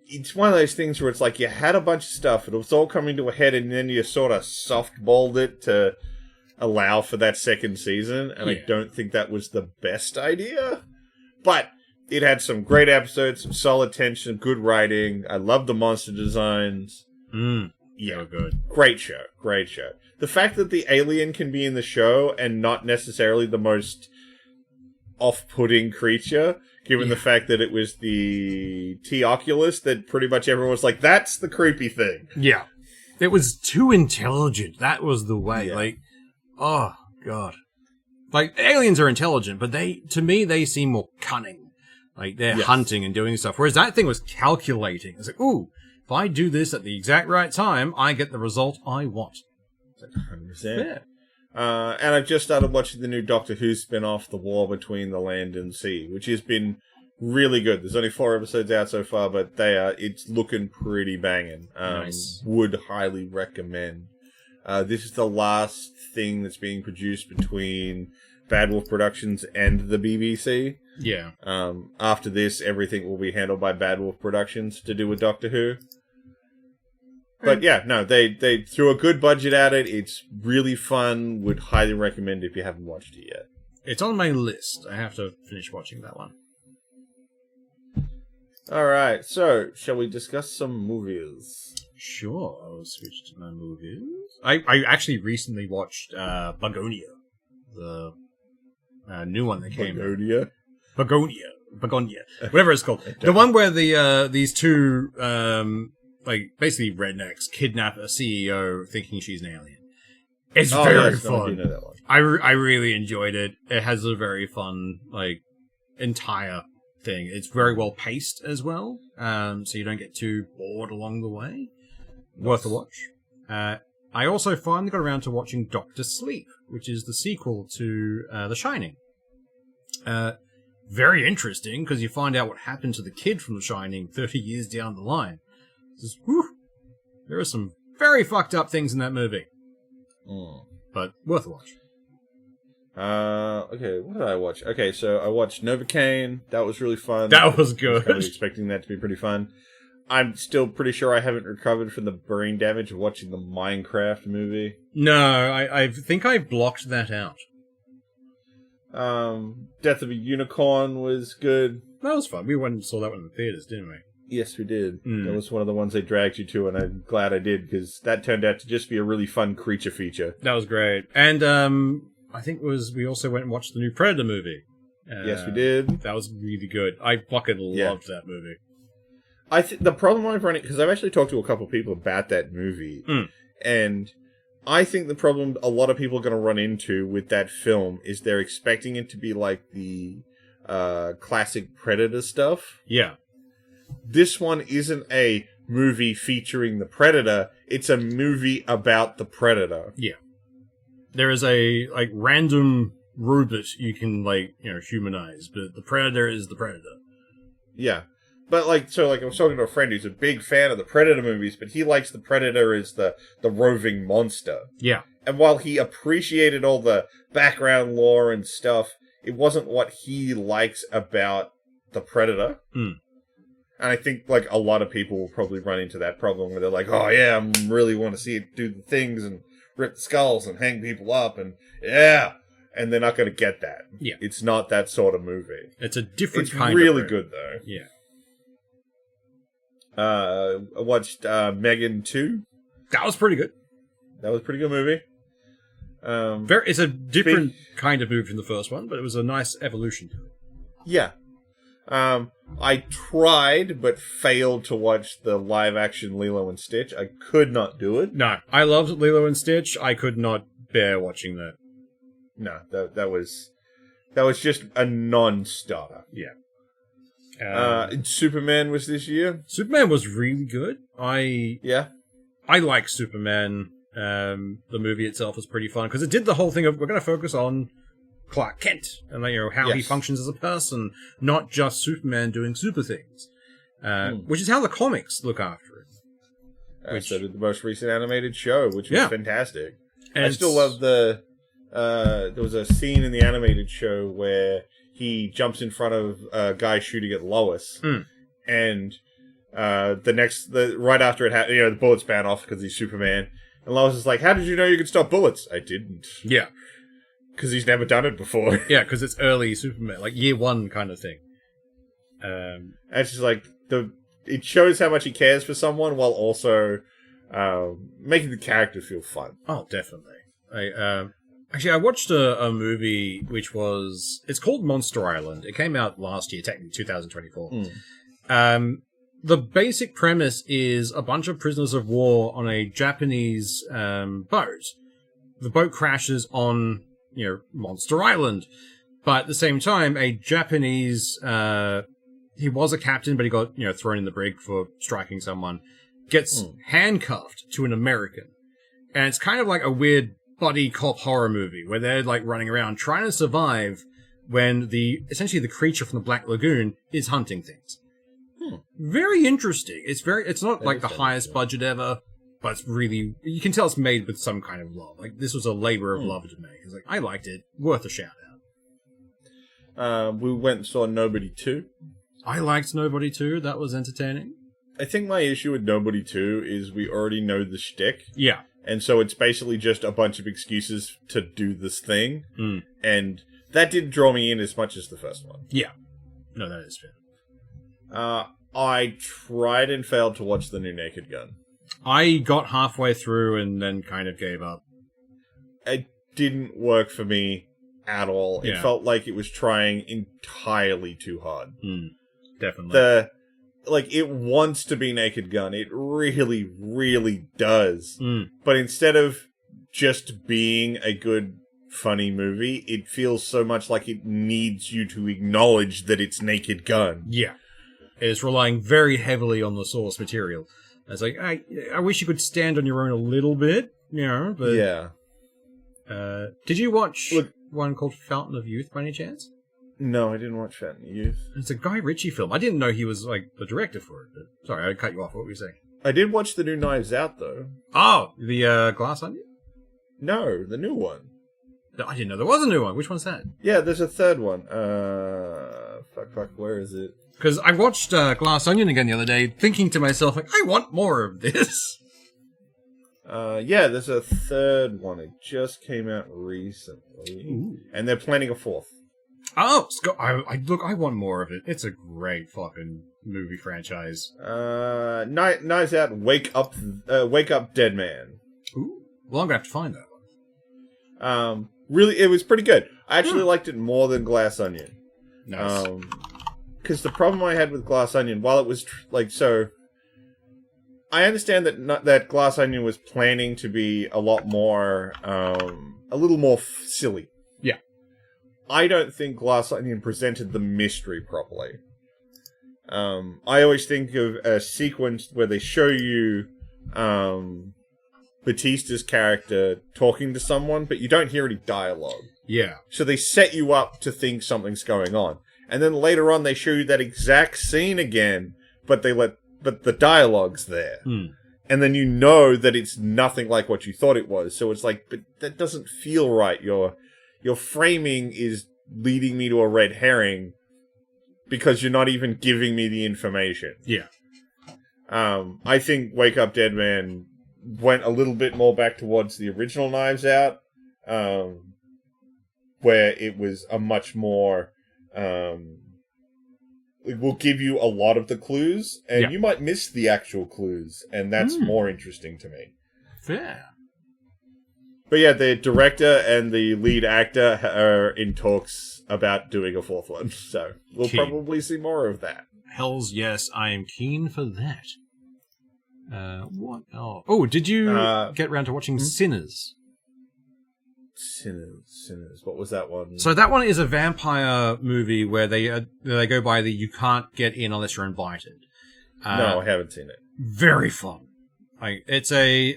it's one of those things where it's like you had a bunch of stuff, it was all coming to a head, and then you sort of softballed it to allow for that second season, and I don't think that was the best idea. But it had some great episodes, some solid tension, good writing. I love the monster designs. Yeah, good. Great show. The fact that the alien can be in the show and not necessarily the most off-putting creature, given the fact that it was the T-Oculus, that pretty much everyone was like, that's the creepy thing. Yeah. It was too intelligent. That was the way. Yeah. Like, oh, God. Like, aliens are intelligent, but to me, they seem more cunning. Like, they're hunting and doing stuff. Whereas that thing was calculating. It's like, ooh, if I do this at the exact right time, I get the result I want. It's like 100%. Yeah. And I've just started watching the new Doctor Who spin-off, The War Between the Land and Sea, which has been really good. There's only 4 episodes out so far, but it's looking pretty banging. Nice. Would highly recommend. This is the last thing that's being produced between Bad Wolf Productions and the BBC. Yeah. After this, everything will be handled by Bad Wolf Productions to do with Doctor Who. But yeah, no, they threw a good budget at it. It's really fun. Would highly recommend if you haven't watched it yet. It's on my list. I have to finish watching that one. All right, so shall we discuss some movies? Sure, I'll switch to my movies. I actually recently watched Begonia, the new one that came out. Begonia, whatever it's called. The one where these two basically rednecks kidnap a CEO thinking she's an alien. It's very fun. No, I do know that one. I really enjoyed it. It has a very fun entire thing. It's very well paced as well, so you don't get too bored along the way. Nice. Worth a watch. I also finally got around to watching Doctor Sleep, which is the sequel to The Shining. Very interesting, because you find out what happened to the kid from The Shining 30 years down the line. There are some very fucked up things in that movie. But worth a watch. Okay, what did I watch? Okay, so I watched Novocaine. That was really fun. That was good. I was expecting that to be pretty fun. I'm still pretty sure I haven't recovered from the brain damage of watching the Minecraft movie. No, I think I blocked that out. Death of a Unicorn was good. That was fun. We went and saw that one in the theaters, didn't we? Yes, we did. That was one of the ones they dragged you to, and I'm glad I did, because that turned out to just be a really fun creature feature. That was great. And I think we also went and watched the new Predator movie. Yes, we did. That was really good. I fucking loved that movie. The problem I've run it, because I've actually talked to a couple of people about that movie, and I think the problem a lot of people are going to run into with that film is they're expecting it to be like the classic Predator stuff. Yeah. This one isn't a movie featuring the Predator, it's a movie about the Predator. Yeah. There is a random robot you can humanize, but the Predator is the Predator. Yeah. But I was talking to a friend who's a big fan of the Predator movies, but he likes the Predator as the roving monster. Yeah. And while he appreciated all the background lore and stuff, it wasn't what he likes about the Predator. And I think a lot of people will probably run into that problem where they're like, oh yeah, I really want to see it do the things and rip the skulls and hang people up and yeah. And they're not going to get that. Yeah. It's not that sort of movie. It's a different kind of movie. It's really good though. Yeah. I watched Megan 2. That was pretty good. That was a pretty good movie. It's a different kind of movie from the first one, but it was a nice evolution to it. Yeah. I tried, but failed to watch the live-action Lilo and Stitch. I could not do it. No, I loved Lilo and Stitch. I could not bear watching that. No, that was just a non-starter. Yeah. Superman was this year. Superman was really good. I like Superman. The movie itself was pretty fun because it did the whole thing of we're going to focus on Clark Kent and how he functions as a person, not just Superman doing super things, which is how the comics look after it. So did the most recent animated show, which was fantastic. And I still love there was a scene in the animated show where he jumps in front of a guy shooting at Lois, and right after it happened, the bullets ban off because he's Superman, and Lois is like, "How did you know you could stop bullets?" I didn't. Yeah. Because he's never done it before. Yeah, because it's early Superman, year one kind of thing. And it's just it shows how much he cares for someone while also making the character feel fun. Oh, definitely. I watched a movie it's called Monster Island. It came out last year, technically 2024. The basic premise is a bunch of prisoners of war on a Japanese boat. The boat crashes on Monster Island. But at the same time, a Japanese, he was a captain, but he got, thrown in the brig for striking someone, gets handcuffed to an American. And it's kind of like a weird buddy cop horror movie where they're running around trying to survive when essentially the creature from the Black Lagoon is hunting things. Very interesting. It's not the highest budget ever, but it's really, you can tell it's made with some kind of love. This was a labor of love to make. It's I liked it. Worth a shout out. We went and saw Nobody 2. I liked Nobody 2. That was entertaining. I think my issue with Nobody 2 is we already know the shtick. Yeah. And so it's basically just a bunch of excuses to do this thing. Mm. And that didn't draw me in as much as the first one. Yeah. No, that is fair. I tried and failed to watch the new Naked Gun. I got halfway through and then kind of gave up. It didn't work for me at all. Yeah. It felt like it was trying entirely too hard. Definitely. It wants to be Naked Gun. It really, really does. Mm. But instead of just being a good, funny movie, it feels so much like it needs you to acknowledge that it's Naked Gun. Yeah. It's relying very heavily on the source material. It's like, I wish you could stand on your own a little bit, but... Yeah. Did you watch one called Fountain of Youth by any chance? No, I didn't watch Fountain of Youth. It's a Guy Ritchie film. I didn't know he was, the director for it. But sorry, I cut you off. What were you saying? I did watch the new Knives Out, though. Oh, the Glass Onion? No, the new one. I didn't know there was a new one. Which one's that? Yeah, there's a third one. Where is it? Because I watched Glass Onion again the other day, thinking to myself, I want more of this. Yeah, there's a third one. It just came out recently. Ooh. And they're planning a fourth. Oh, I want more of it. It's a great fucking movie franchise. Knives Out, Wake Up, Dead Man. Ooh. Well, I'm gonna have to find that one. Really, it was pretty good. I actually liked it more than Glass Onion. Nice. Because the problem I had with Glass Onion, while it was I understand that Glass Onion was planning to be a lot more, a little more silly. Yeah. I don't think Glass Onion presented the mystery properly. I always think of a sequence where they show you Batista's character talking to someone, but you don't hear any dialogue. Yeah. So they set you up to think something's going on. And then later on they show you that exact scene again, but the dialogue's there. And then you know that it's nothing like what you thought it was. So it's like, but that doesn't feel right. Your framing is leading me to a red herring because you're not even giving me the information. Yeah. I think Wake Up Dead Man went a little bit more back towards the original Knives Out, where it was a much more... it will give you a lot of the clues, and you might miss the actual clues, and that's more interesting to me. Fair. But yeah, the director and the lead actor are in talks about doing a fourth one, so we'll probably see more of that. Hells yes, I am keen for that. What? Oh, did you get around to watching Sinners? Sinners. What was that one? So that one is a vampire movie where they go by the you can't get in unless you're invited. No, I haven't seen it. Very fun. It's a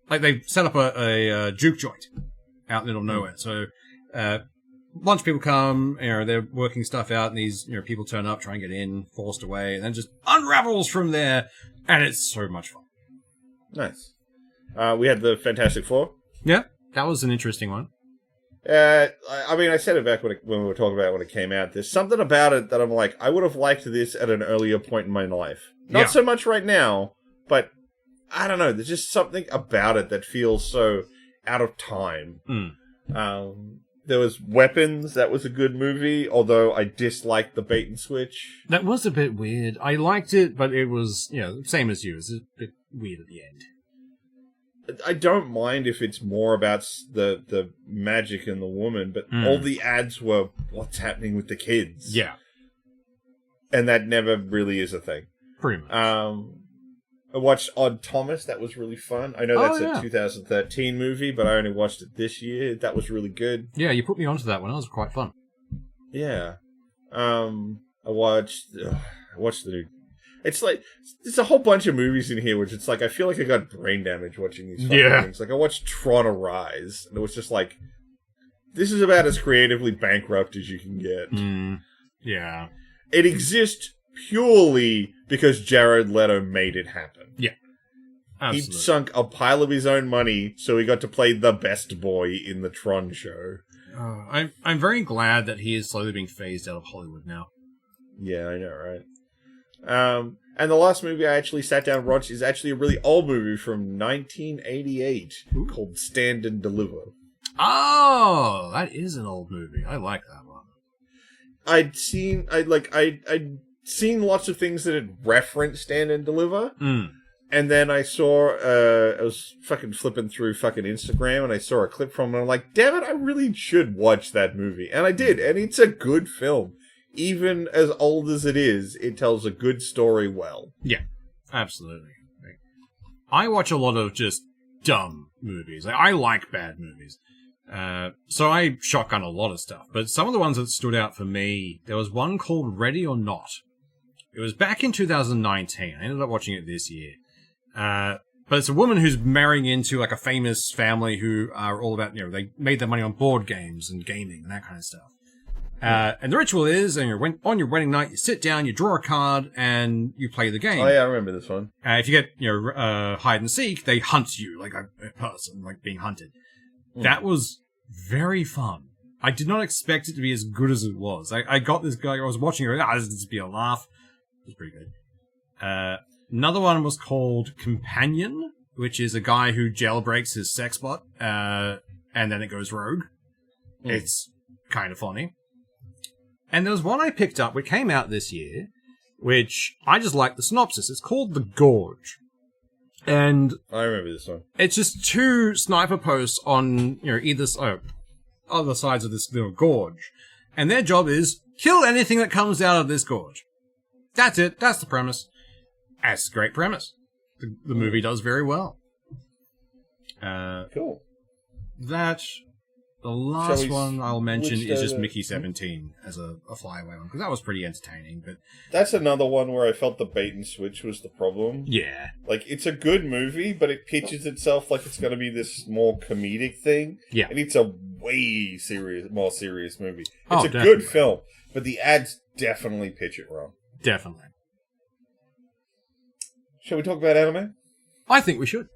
they set up a juke joint out in the middle of nowhere. So a bunch of people come, they're working stuff out, and these people turn up, try and get in, forced away, and then just unravels from there, and it's so much fun. Nice. We had the Fantastic Four. Yeah, that was an interesting one. I said it back when we were talking about it when it came out. There's something about it that I'm like, I would have liked this at an earlier point in my life. Not so much right now, but I don't know. There's just something about it that feels so out of time. There was Weapons. That was a good movie, although I disliked the bait and switch. That was a bit weird. I liked it, but it was, same as you. It was a bit weird at the end. I don't mind if it's more about the magic and the woman, but all the ads were what's happening with the kids. Yeah. And that never really is a thing. Pretty much. I watched Odd Thomas. That was really fun. I know that's a 2013 movie, but I only watched it this year. That was really good. Yeah, you put me onto that one. That was quite fun. Yeah. I watched the new... It's like, there's a whole bunch of movies in here which it's like, I feel like I got brain damage watching these fucking things. Like, I watched Tron Arise, and it was just like, this is about as creatively bankrupt as you can get. Yeah. It exists purely because Jared Leto made it happen. Yeah. Absolutely. He sunk a pile of his own money, so he got to play the best boy in the Tron show. I'm very glad that he is slowly being phased out of Hollywood now. Yeah, I know, right? And the last movie I actually sat down and watched is actually a really old movie from 1988 called Stand and Deliver. Oh, that is an old movie. I like that one. I'd seen lots of things that had referenced Stand and Deliver. And then I saw, I was fucking flipping through fucking Instagram and I saw a clip from it and I'm like, damn it, I really should watch that movie. And I did, and it's a good film. Even as old as it is, it tells a good story well. Yeah, absolutely. I watch a lot of just dumb movies. I like bad movies. So I shotgun a lot of stuff. But some of the ones that stood out for me, there was one called Ready or Not. It was back in 2019. I ended up watching it this year. But it's a woman who's marrying into like a famous family who are all about, they made their money on board games and gaming and that kind of stuff. And the ritual is, on your wedding night, you sit down, you draw a card, and you play the game. Oh yeah, I remember this one. If you get, hide and seek, they hunt you like a person, like being hunted. That was very fun. I did not expect it to be as good as it was. I got this guy, I was watching it, this will just be a laugh. It was pretty good. Another one was called Companion, which is a guy who jailbreaks his sex bot, and then it goes rogue. It's kind of funny. And there was one I picked up, which came out this year, which I just like the synopsis. It's called The Gorge. And I remember this one. It's just two sniper posts on, other sides of this little gorge. And their job is kill anything that comes out of this gorge. That's it. That's the premise. That's a great premise. The movie does very well. Cool. The last one I'll mention is just Mickey 17 as a flyaway one, because that was pretty entertaining. But that's another one where I felt the bait and switch was the problem. Yeah. Like, it's a good movie, but it pitches itself like it's going to be this more comedic thing. Yeah. And it's a way more serious movie. It's a definitely. good film, but the ads definitely pitch it wrong. Definitely. Shall we talk about anime? I think we should.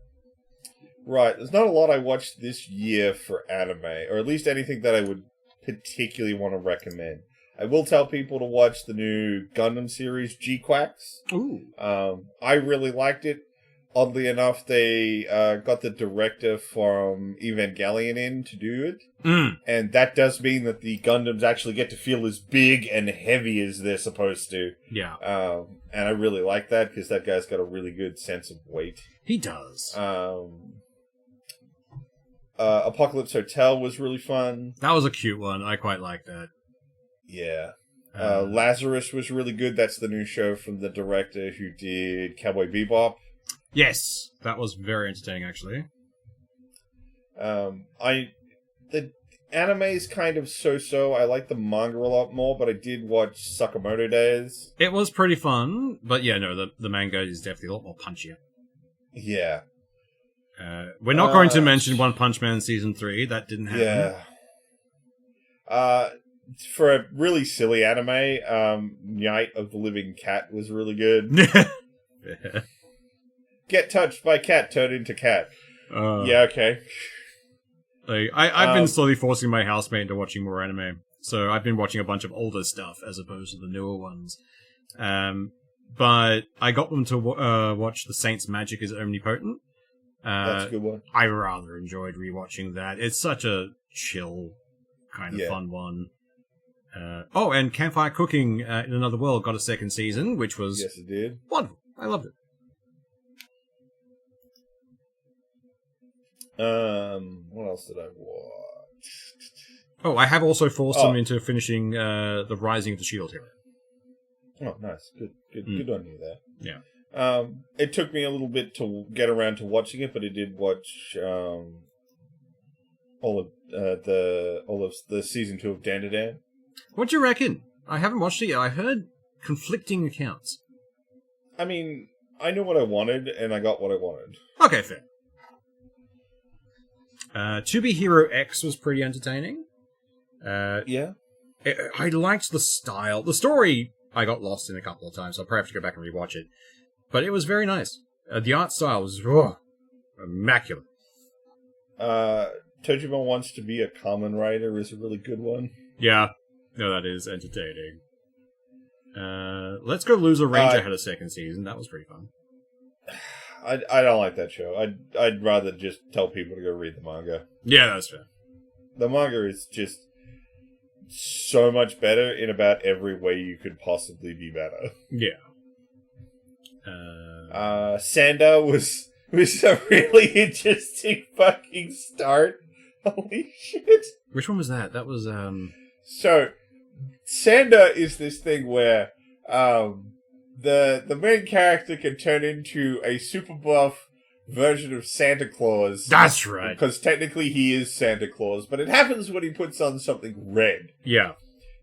Right, there's not a lot I watched this year for anime, or at least anything that I would particularly want to recommend. I will tell people to watch the new Gundam series, G-Quacks. Ooh. I really liked it. Oddly enough, they got the director from Evangelion in to do it. And that does mean that the Gundams actually get to feel as big and heavy as they're supposed to. Yeah. And I really like that, because that guy's got a really good sense of weight. He does. Apocalypse Hotel was really fun. That was a cute one. I quite like that. Yeah. Lazarus was really good. That's the new show from the director who did Cowboy Bebop. Yes, that was very entertaining, actually. The anime is kind of so-so. I like the manga a lot more, but I did watch Sakamoto Days. It was pretty fun, but yeah, no, the manga is definitely a lot more punchier. Yeah. We're not going to mention One Punch Man Season 3. That didn't happen. Yeah. For a really silly anime, Night of the Living Cat was really good. Get touched by cat, turn into cat. Yeah, okay. I've been slowly forcing my housemate into watching more anime. So I've been watching a bunch of older stuff as opposed to the newer ones. But I got them to watch The Saint's Magic is Omnipotent. That's a good one. I rather enjoyed rewatching that. It's such a chill, kind of fun one. And Campfire Cooking in Another World got a second season, which was... Yes, it did. Wonderful. I loved it. What else did I watch? Oh, I have also forced them into finishing The Rising of the Shield Hero. Oh, nice. Good on you there. Yeah. It took me a little bit to get around to watching it, but I did watch all of the season 2 of Dandadan. What do you reckon? I haven't watched it yet. I heard conflicting accounts. I mean, I knew what I wanted, and I got what I wanted. Okay, fair. To Be Hero X was pretty entertaining. Yeah. I liked the style. The story, I got lost in a couple of times, so I'll probably have to go back and rewatch it. But it was very nice. The art style was immaculate. Tojima Wants to Be a Kamen Rider is a really good one. Yeah. No, that is entertaining. Let's Go Loser Ranger had a second season. That was pretty fun. I don't like that show. I'd rather just tell people to go read the manga. Yeah, that's fair. The manga is just so much better in about every way you could possibly be better. Yeah. Sanda was a really interesting fucking start. Holy shit. Which one was that? That was, So, Sanda is this thing where, the main character can turn into a super buff version of Santa Claus. That's right. Because technically he is Santa Claus, but it happens when he puts on something red. Yeah.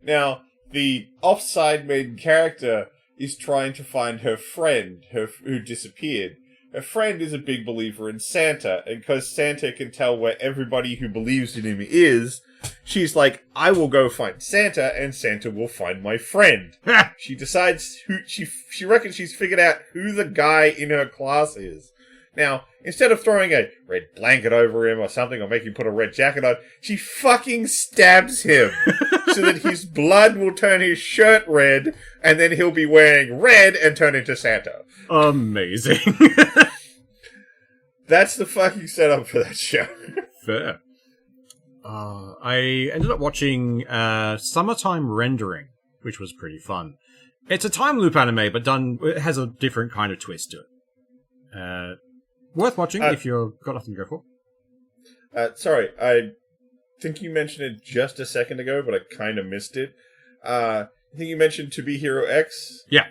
Now, the offside main character is trying to find her friend, who disappeared. Her friend is a big believer in Santa, and because Santa can tell where everybody who believes in him is, she's like, I will go find Santa, and Santa will find my friend. She decides who she reckons she's figured out who the guy in her class is. Now, instead of throwing a red blanket over him or something, or making him put a red jacket on, she fucking stabs him so that his blood will turn his shirt red, and then he'll be wearing red and turn into Santa. Amazing. That's the fucking setup for that show. Fair. I ended up watching Summertime Rendering, which was pretty fun. It's a time loop anime, but it has a different kind of twist to it. Worth watching if you've got nothing to go for. Sorry, I think you mentioned it just a second ago, but I kind of missed it. I think you mentioned To Be Hero X? Yeah.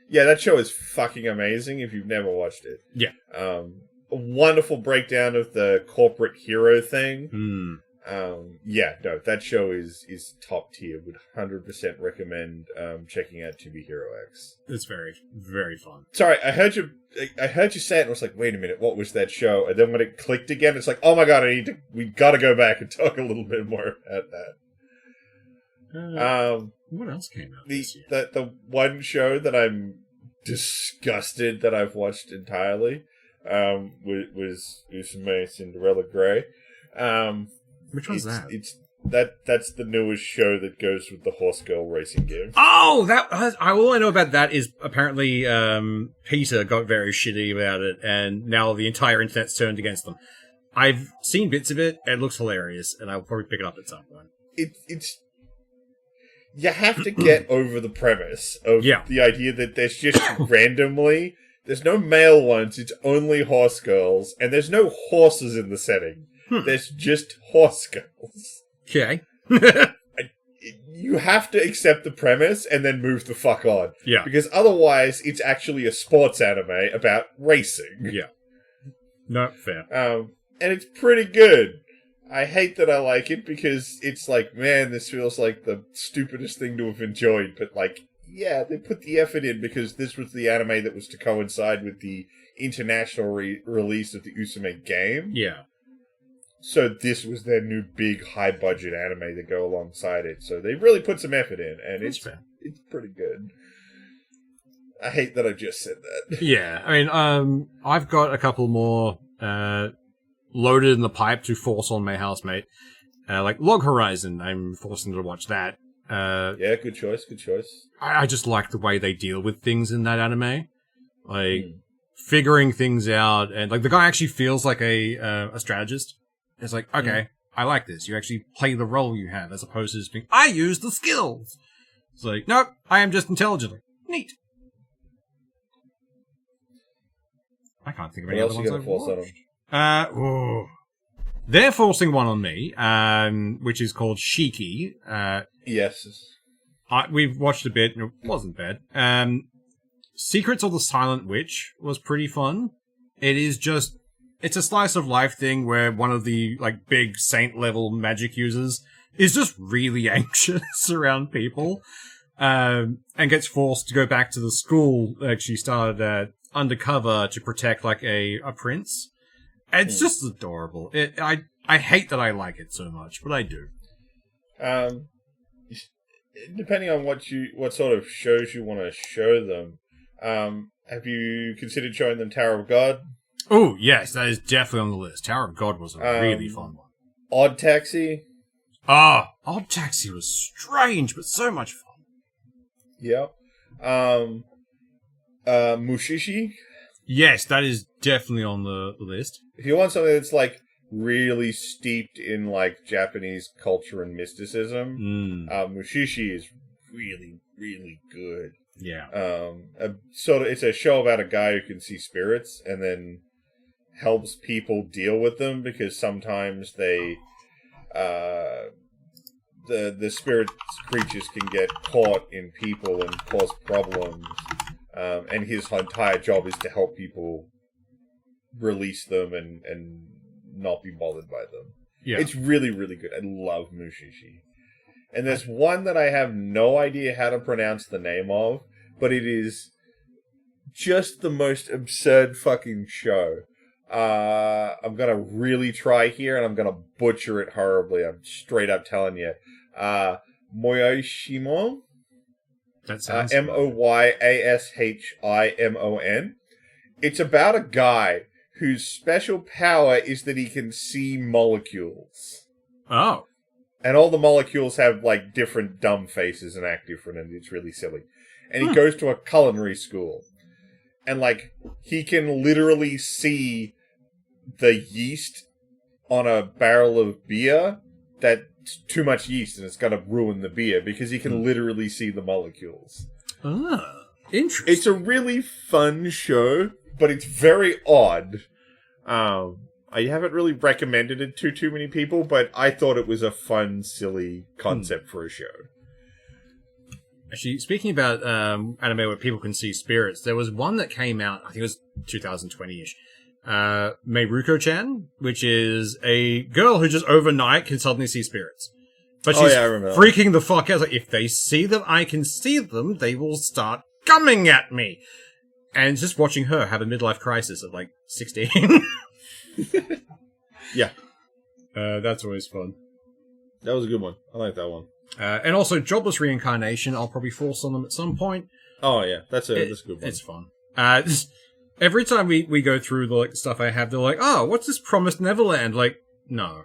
Yeah, that show is fucking amazing if you've never watched it. Yeah. A wonderful breakdown of the corporate hero thing. Yeah, no, that show is top tier. Would 100% recommend checking out To Be Hero X. It's very, very fun. Sorry, I heard you say it and I was like, wait a minute, what was that show? And then when it clicked again, it's like, oh my god, we gotta go back and talk a little bit more about that. What else came out this year? The one show that I'm disgusted that I've watched entirely was Usume Cinderella Grey. Which one's that? That's the newest show that goes with the horse girl racing game. Oh, all I know about that is apparently Peter got very shitty about it, and now the entire internet's turned against them. I've seen bits of it. It looks hilarious, and I'll probably pick it up at some point. It's you have to get over the premise of the idea that there's just randomly, there's no male ones, it's only horse girls, and there's no horses in the setting. There's just horse girls. Okay. You have to accept the premise and then move the fuck on. Yeah. Because otherwise, it's actually a sports anime about racing. Yeah. No, fair. And it's pretty good. I hate that I like it because it's like, man, this feels like the stupidest thing to have enjoyed. But like, yeah, they put the effort in because this was the anime that was to coincide with the international release of the Usume game. Yeah. So this was their new big high-budget anime that go alongside it. So they really put some effort in, and it's pretty good. I hate that I just said that. Yeah, I mean, I've got a couple more loaded in the pipe to force on my housemate. Like Log Horizon, I'm forcing her to watch that. Yeah, good choice, good choice. I just like the way they deal with things in that anime. Like, figuring things out, and like the guy actually feels like a strategist. It's like, okay, I like this. You actually play the role you have, as opposed to just being, I use the skills. It's like, nope, I am just intelligent. Neat. I can't think of any other ones I've watched. They're forcing one on me, which is called Shiki. Yes. We've watched a bit, and it wasn't bad. Secrets of the Silent Witch was pretty fun. It's a slice of life thing where one of the like big saint level magic users is just really anxious around people, and gets forced to go back to the school that she started undercover to protect like a prince. It's just adorable. I hate that I like it so much, but I do. Depending on what sort of shows you want to show them, have you considered showing them Tower of God? Oh, yes, that is definitely on the list. Tower of God was a really fun one. Odd Taxi? Odd Taxi was strange, but so much fun. Yep. Mushishi. Yes, that is definitely on the list. If you want something that's like really steeped in like Japanese culture and mysticism, Mushishi is really, really good. Yeah. It's a show about a guy who can see spirits and then helps people deal with them because sometimes they, the spirit creatures can get caught in people and cause problems. And his entire job is to help people release them and not be bothered by them. Yeah. It's really, really good. I love Mushishi. And there's one that I have no idea how to pronounce the name of, but it is just the most absurd fucking show. I'm gonna really try here, and I'm gonna butcher it horribly. I'm straight up telling you. Moyashimon? That sounds Moyashimon. It's about a guy whose special power is that he can see molecules. Oh. And all the molecules have, like, different dumb faces and act different, and it's really silly. And he goes to a culinary school. And, like, he can literally see the yeast on a barrel of beer that's too much yeast, and it's going to ruin the beer, because he can literally see the molecules. Ah, interesting. It's a really fun show, but it's very odd. I haven't really recommended it to too many people, but I thought it was a fun, silly concept for a show. Actually, speaking about anime where people can see spirits, there was one that came out, I think it was 2020-ish, Meiruko-chan, which is a girl who just overnight can suddenly see spirits. But she's I remember that. freaking the fuck out. Like, if they see them, I can see them, they will start coming at me. And just watching her have a midlife crisis at, like, 16. Yeah. That's always fun. That was a good one. I like that one. And also, Jobless Reincarnation, I'll probably force on them at some point. Oh, yeah. That's a good one. It's fun. Every time we go through the stuff I have, they're like, oh, what's this Promised Neverland? Like, no.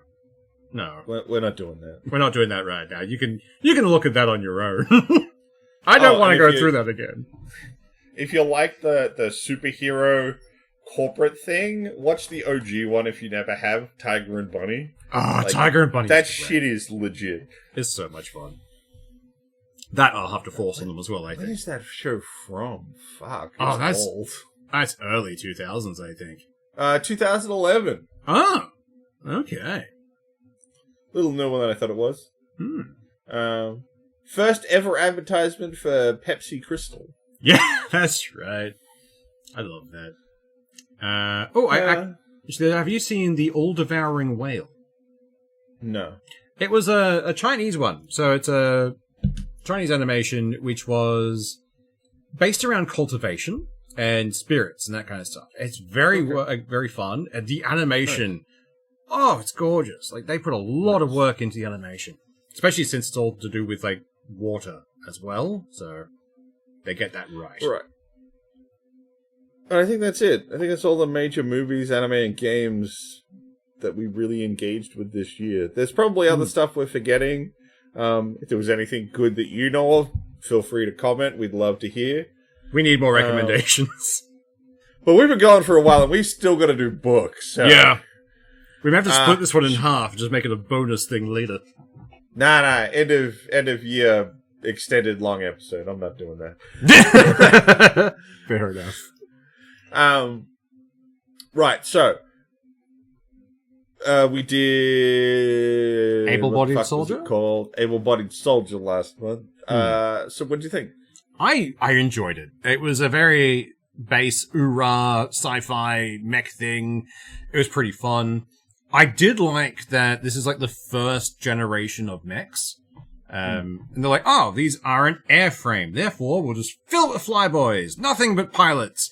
We're not doing that. We're not doing that right now. You can look at that on your own. I don't want to go through that again. If you like the superhero corporate thing, watch the OG one if you never have, Tiger and Bunny. Ah, Tiger and Bunny. That shit is legit. It's so much fun. That I'll have to force on them as well, I think. When is that show from? Fuck. That's old. That's early 2000s, I think. 2011. Oh, okay. Little newer than I thought it was. First ever advertisement for Pepsi Crystal. Yeah, that's right. I love that. Have you seen The All-Devouring Whale? No. It was a Chinese one. So it's a Chinese animation which was based around cultivation and spirits and that kind of stuff. It's very very fun. And the animation, it's gorgeous. Like, they put a lot of work into the animation. Especially since it's all to do with, like, water as well. So they get that right. Right. I think that's it. I think that's all the major movies, anime, and games that we really engaged with this year. There's probably other stuff we're forgetting. If there was anything good that you know of, feel free to comment. We'd love to hear. We need more recommendations. But we've been going for a while, and we've still got to do books. So. Yeah. We may have to split this one in half and just make it a bonus thing later. Nah. End of year extended long episode. I'm not doing that. Fair enough. Right, so we did Able-Bodied Soldier? Called Able-Bodied Soldier last month. So what do you think? I enjoyed it. It was a very base oorah sci-fi mech thing. It was pretty fun. I did like that this is like the first generation of mechs. And they're like, oh, these aren't airframe, therefore we'll just fill it with flyboys, nothing but pilots.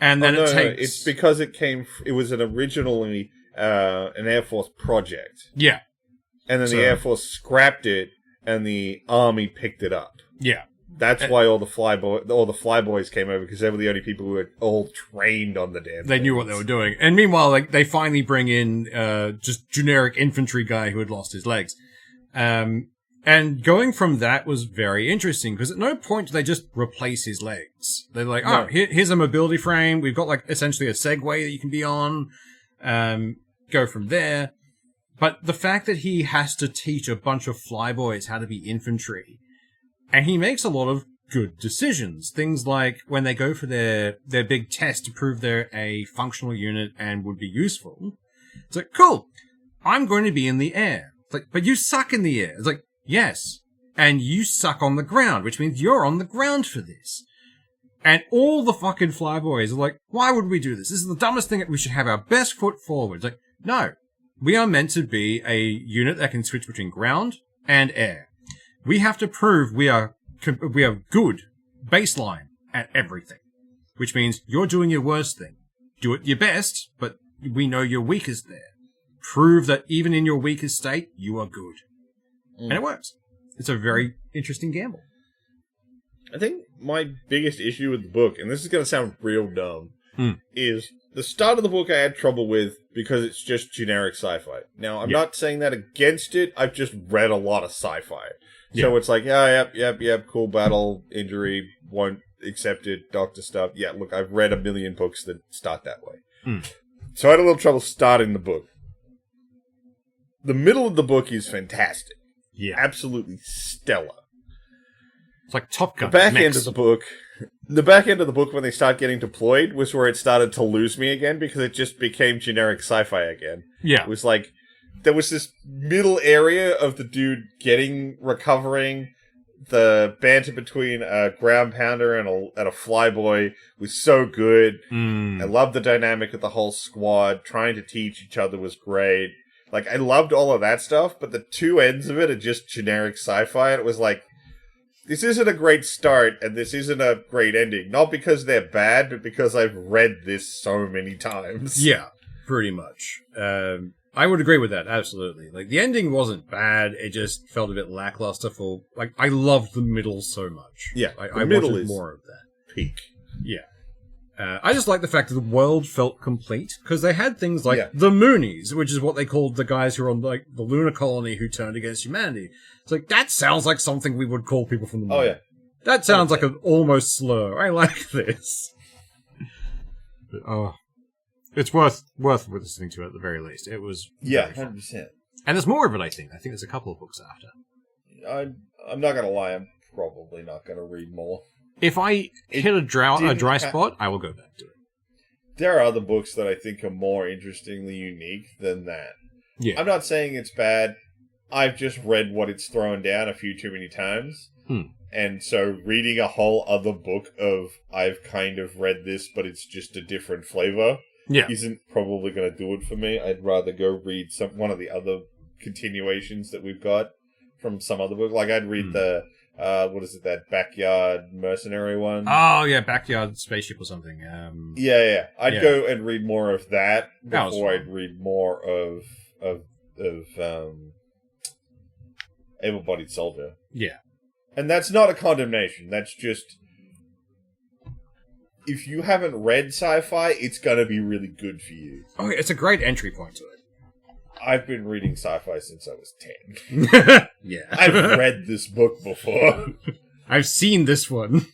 And then it's because it was originally an Air Force project. Yeah. And then the Air Force scrapped it, and the Army picked it up. Yeah. That's why all the flyboys came over, because they were the only people who were all trained on the damn They knew what they were doing. And meanwhile, like, they finally bring in just generic infantry guy who had lost his legs. And And going from that was very interesting, because at no point do they just replace his legs. They're like, No. oh, here's a mobility frame. We've got like essentially a Segway that you can be on. Go from there. But the fact that he has to teach a bunch of flyboys how to be infantry, and he makes a lot of good decisions. Things like when they go for their big test to prove they're a functional unit and would be useful. It's like, cool, I'm going to be in the air. It's like, but you suck in the air. It's like, yes, and you suck on the ground, which means you're on the ground for this. And all the fucking flyboys are like, why would we do this? This is the dumbest thing. We should have our best foot forward. It's like, no, we are meant to be a unit that can switch between ground and air. We have to prove we are good baseline at everything, which means you're doing your worst thing. Do it your best, but we know your weakest there. Prove that even in your weakest state, you are good. And it works. It's a very interesting gamble. I think my biggest issue with the book, and this is going to sound real dumb, is the start of the book I had trouble with because it's just generic sci-fi. Now, I'm not saying that against it. I've just read a lot of sci-fi. So it's like, yep, cool battle, injury, won't accept it, doctor stuff. Yeah, look, I've read a million books that start that way. So I had a little trouble starting the book. The middle of the book is fantastic. Yeah. Absolutely stellar. It's like Top Gun. The back end of the book when they start getting deployed was where it started to lose me again because it just became generic sci-fi again. Yeah. It was like, there was this middle area of the dude recovering. The banter between a ground pounder and a flyboy was so good. I loved the dynamic of the whole squad. Trying to teach each other was great. Like, I loved all of that stuff, but the two ends of it are just generic sci-fi. And it was like, this isn't a great start, and this isn't a great ending. Not because they're bad, but because I've read this so many times. Yeah, pretty much. I would agree with that, absolutely. Like, the ending wasn't bad, it just felt a bit lackluster for... Like, I loved the middle so much. Yeah, I wanted more of that. Peak. Yeah. I just like the fact that the world felt complete, because they had things like the Moonies, which is what they called the guys who were on like the lunar colony who turned against humanity. It's like, that sounds like something we would call people from the moon. Oh, yeah. That sounds like an almost slur. I like this. But, it's worth listening to at the very least. It was 100%. And there's more of it, I think. I think there's a couple of books after. I'm not going to lie, I'm probably not going to read more. If I hit a dry spot, I will go back to it. There are other books that I think are more interestingly unique than that. Yeah. I'm not saying it's bad. I've just read what it's thrown down a few too many times. And so reading a whole other book of I've kind of read this, but it's just a different flavor isn't probably going to do it for me. I'd rather go read one of the other continuations that we've got from some other book. Like I'd read the... what is it, that Backyard Mercenary one? Oh, yeah, Backyard Spaceship or something. I'd go and read more of that before I'd read more of Able-Bodied Soldier. Yeah. And that's not a condemnation. That's just... If you haven't read sci-fi, it's going to be really good for you. Oh, it's a great entry point to it. I've been reading sci-fi since I was 10. Yeah. I've read this book before. I've seen this one.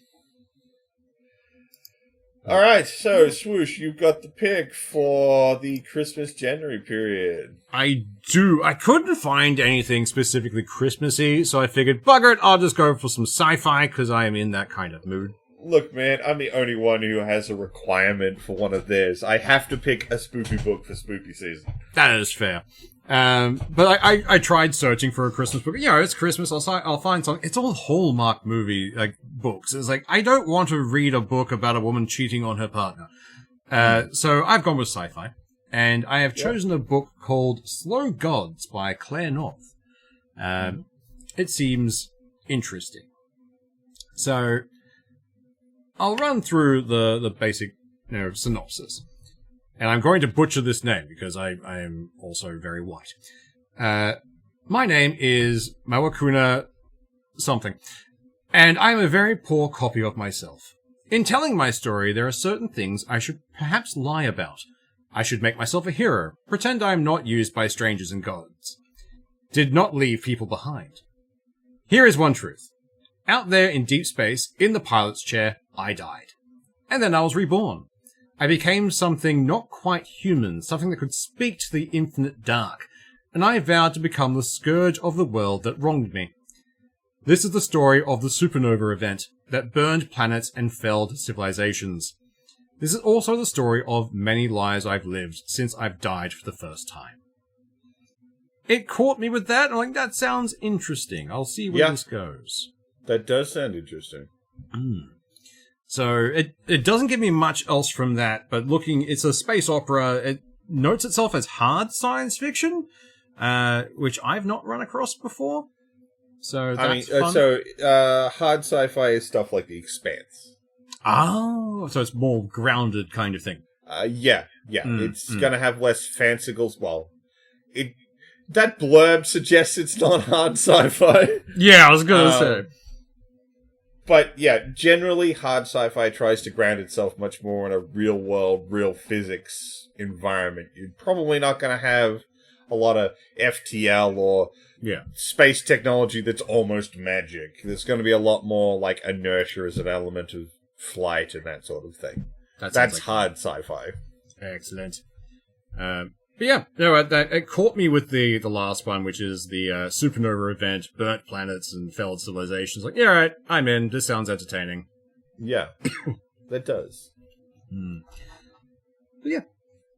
Alright, so Swoosh, you've got the pick for the Christmas-January period. I do. I couldn't find anything specifically Christmassy, so I figured, bugger it, I'll just go for some sci-fi, because I am in that kind of mood. Look, man, I'm the only one who has a requirement for one of theirs. I have to pick a spooky book for spooky season. That is fair. But I tried searching for a Christmas book. You know, it's Christmas. I'll find something. It's all Hallmark movie books. It's like, I don't want to read a book about a woman cheating on her partner. So I've gone with sci-fi, and I have chosen a book called Slow Gods by Claire North. It seems interesting. So I'll run through the basic, synopsis. And I'm going to butcher this name because I am also very white. My name is Mawakuna something, and I'm a very poor copy of myself. In telling my story, there are certain things I should perhaps lie about. I should make myself a hero, pretend I am not used by strangers and gods. Did not leave people behind. Here is one truth. Out there in deep space, in the pilot's chair, I died. And then I was reborn. I became something not quite human, something that could speak to the infinite dark, and I vowed to become the scourge of the world that wronged me. This is the story of the supernova event that burned planets and felled civilizations. This is also the story of many lives I've lived since I've died for the first time. It caught me with that, and I'm like, that sounds interesting. I'll see where this goes. That does sound interesting. So it doesn't give me much else from that, but it's a space opera. It notes itself as hard science fiction, which I've not run across before. So that's fun. Hard sci-fi is stuff like The Expanse. Oh, so it's more grounded kind of thing. Yeah. It's gonna have less fanciful. Well, that blurb suggests it's not hard sci-fi. Yeah, I was gonna say. But yeah, generally hard sci-fi tries to ground itself much more in a real world, real physics environment. You're probably not going to have a lot of FTL or space technology that's almost magic. There's going to be a lot more like inertia as an element of flight and that sort of thing. That's hard sci-fi. Excellent. But yeah, it caught me with the last one, which is the supernova event, burnt planets and felled civilizations. Like, yeah, all right, I'm in. This sounds entertaining. Yeah, that does. But yeah,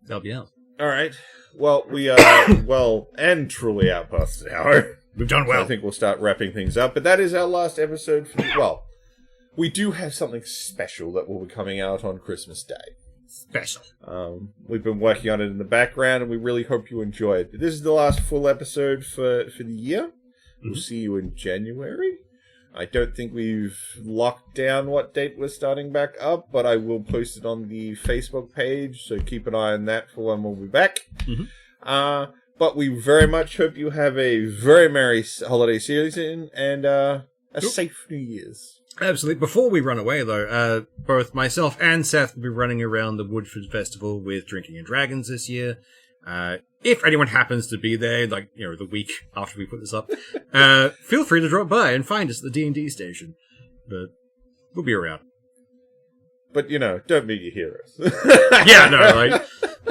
that'll be out. All right. Well, we are and truly out past an hour. We've done well. So I think we'll start wrapping things up. But that is our last episode for we do have something special that will be coming out on Christmas Day. Special. We've been working on it in the background, and we really hope you enjoy it. This is the last full episode for the year. We'll see you in January. I don't think we've locked down what date we're starting back up, but I will post it on the Facebook page, so keep an eye on that for when we'll be back. But we very much hope you have a very merry holiday season and a safe New Year's. Absolutely. Before we run away, though, both myself and Seth will be running around the Woodford Festival with Drinking and Dragons this year. If anyone happens to be there, the week after we put this up, feel free to drop by and find us at the D&D station. But we'll be around. But, don't meet your heroes. Yeah, no,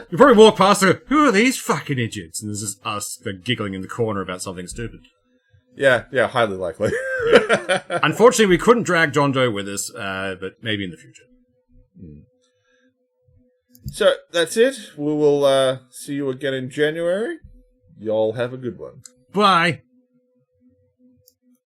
you probably walk past and go, who are these fucking idiots? And there's just us giggling in the corner about something stupid. Yeah, highly likely. Unfortunately, we couldn't drag John Doe with us, but maybe in the future. So, that's it. We will see you again in January. Y'all have a good one. Bye.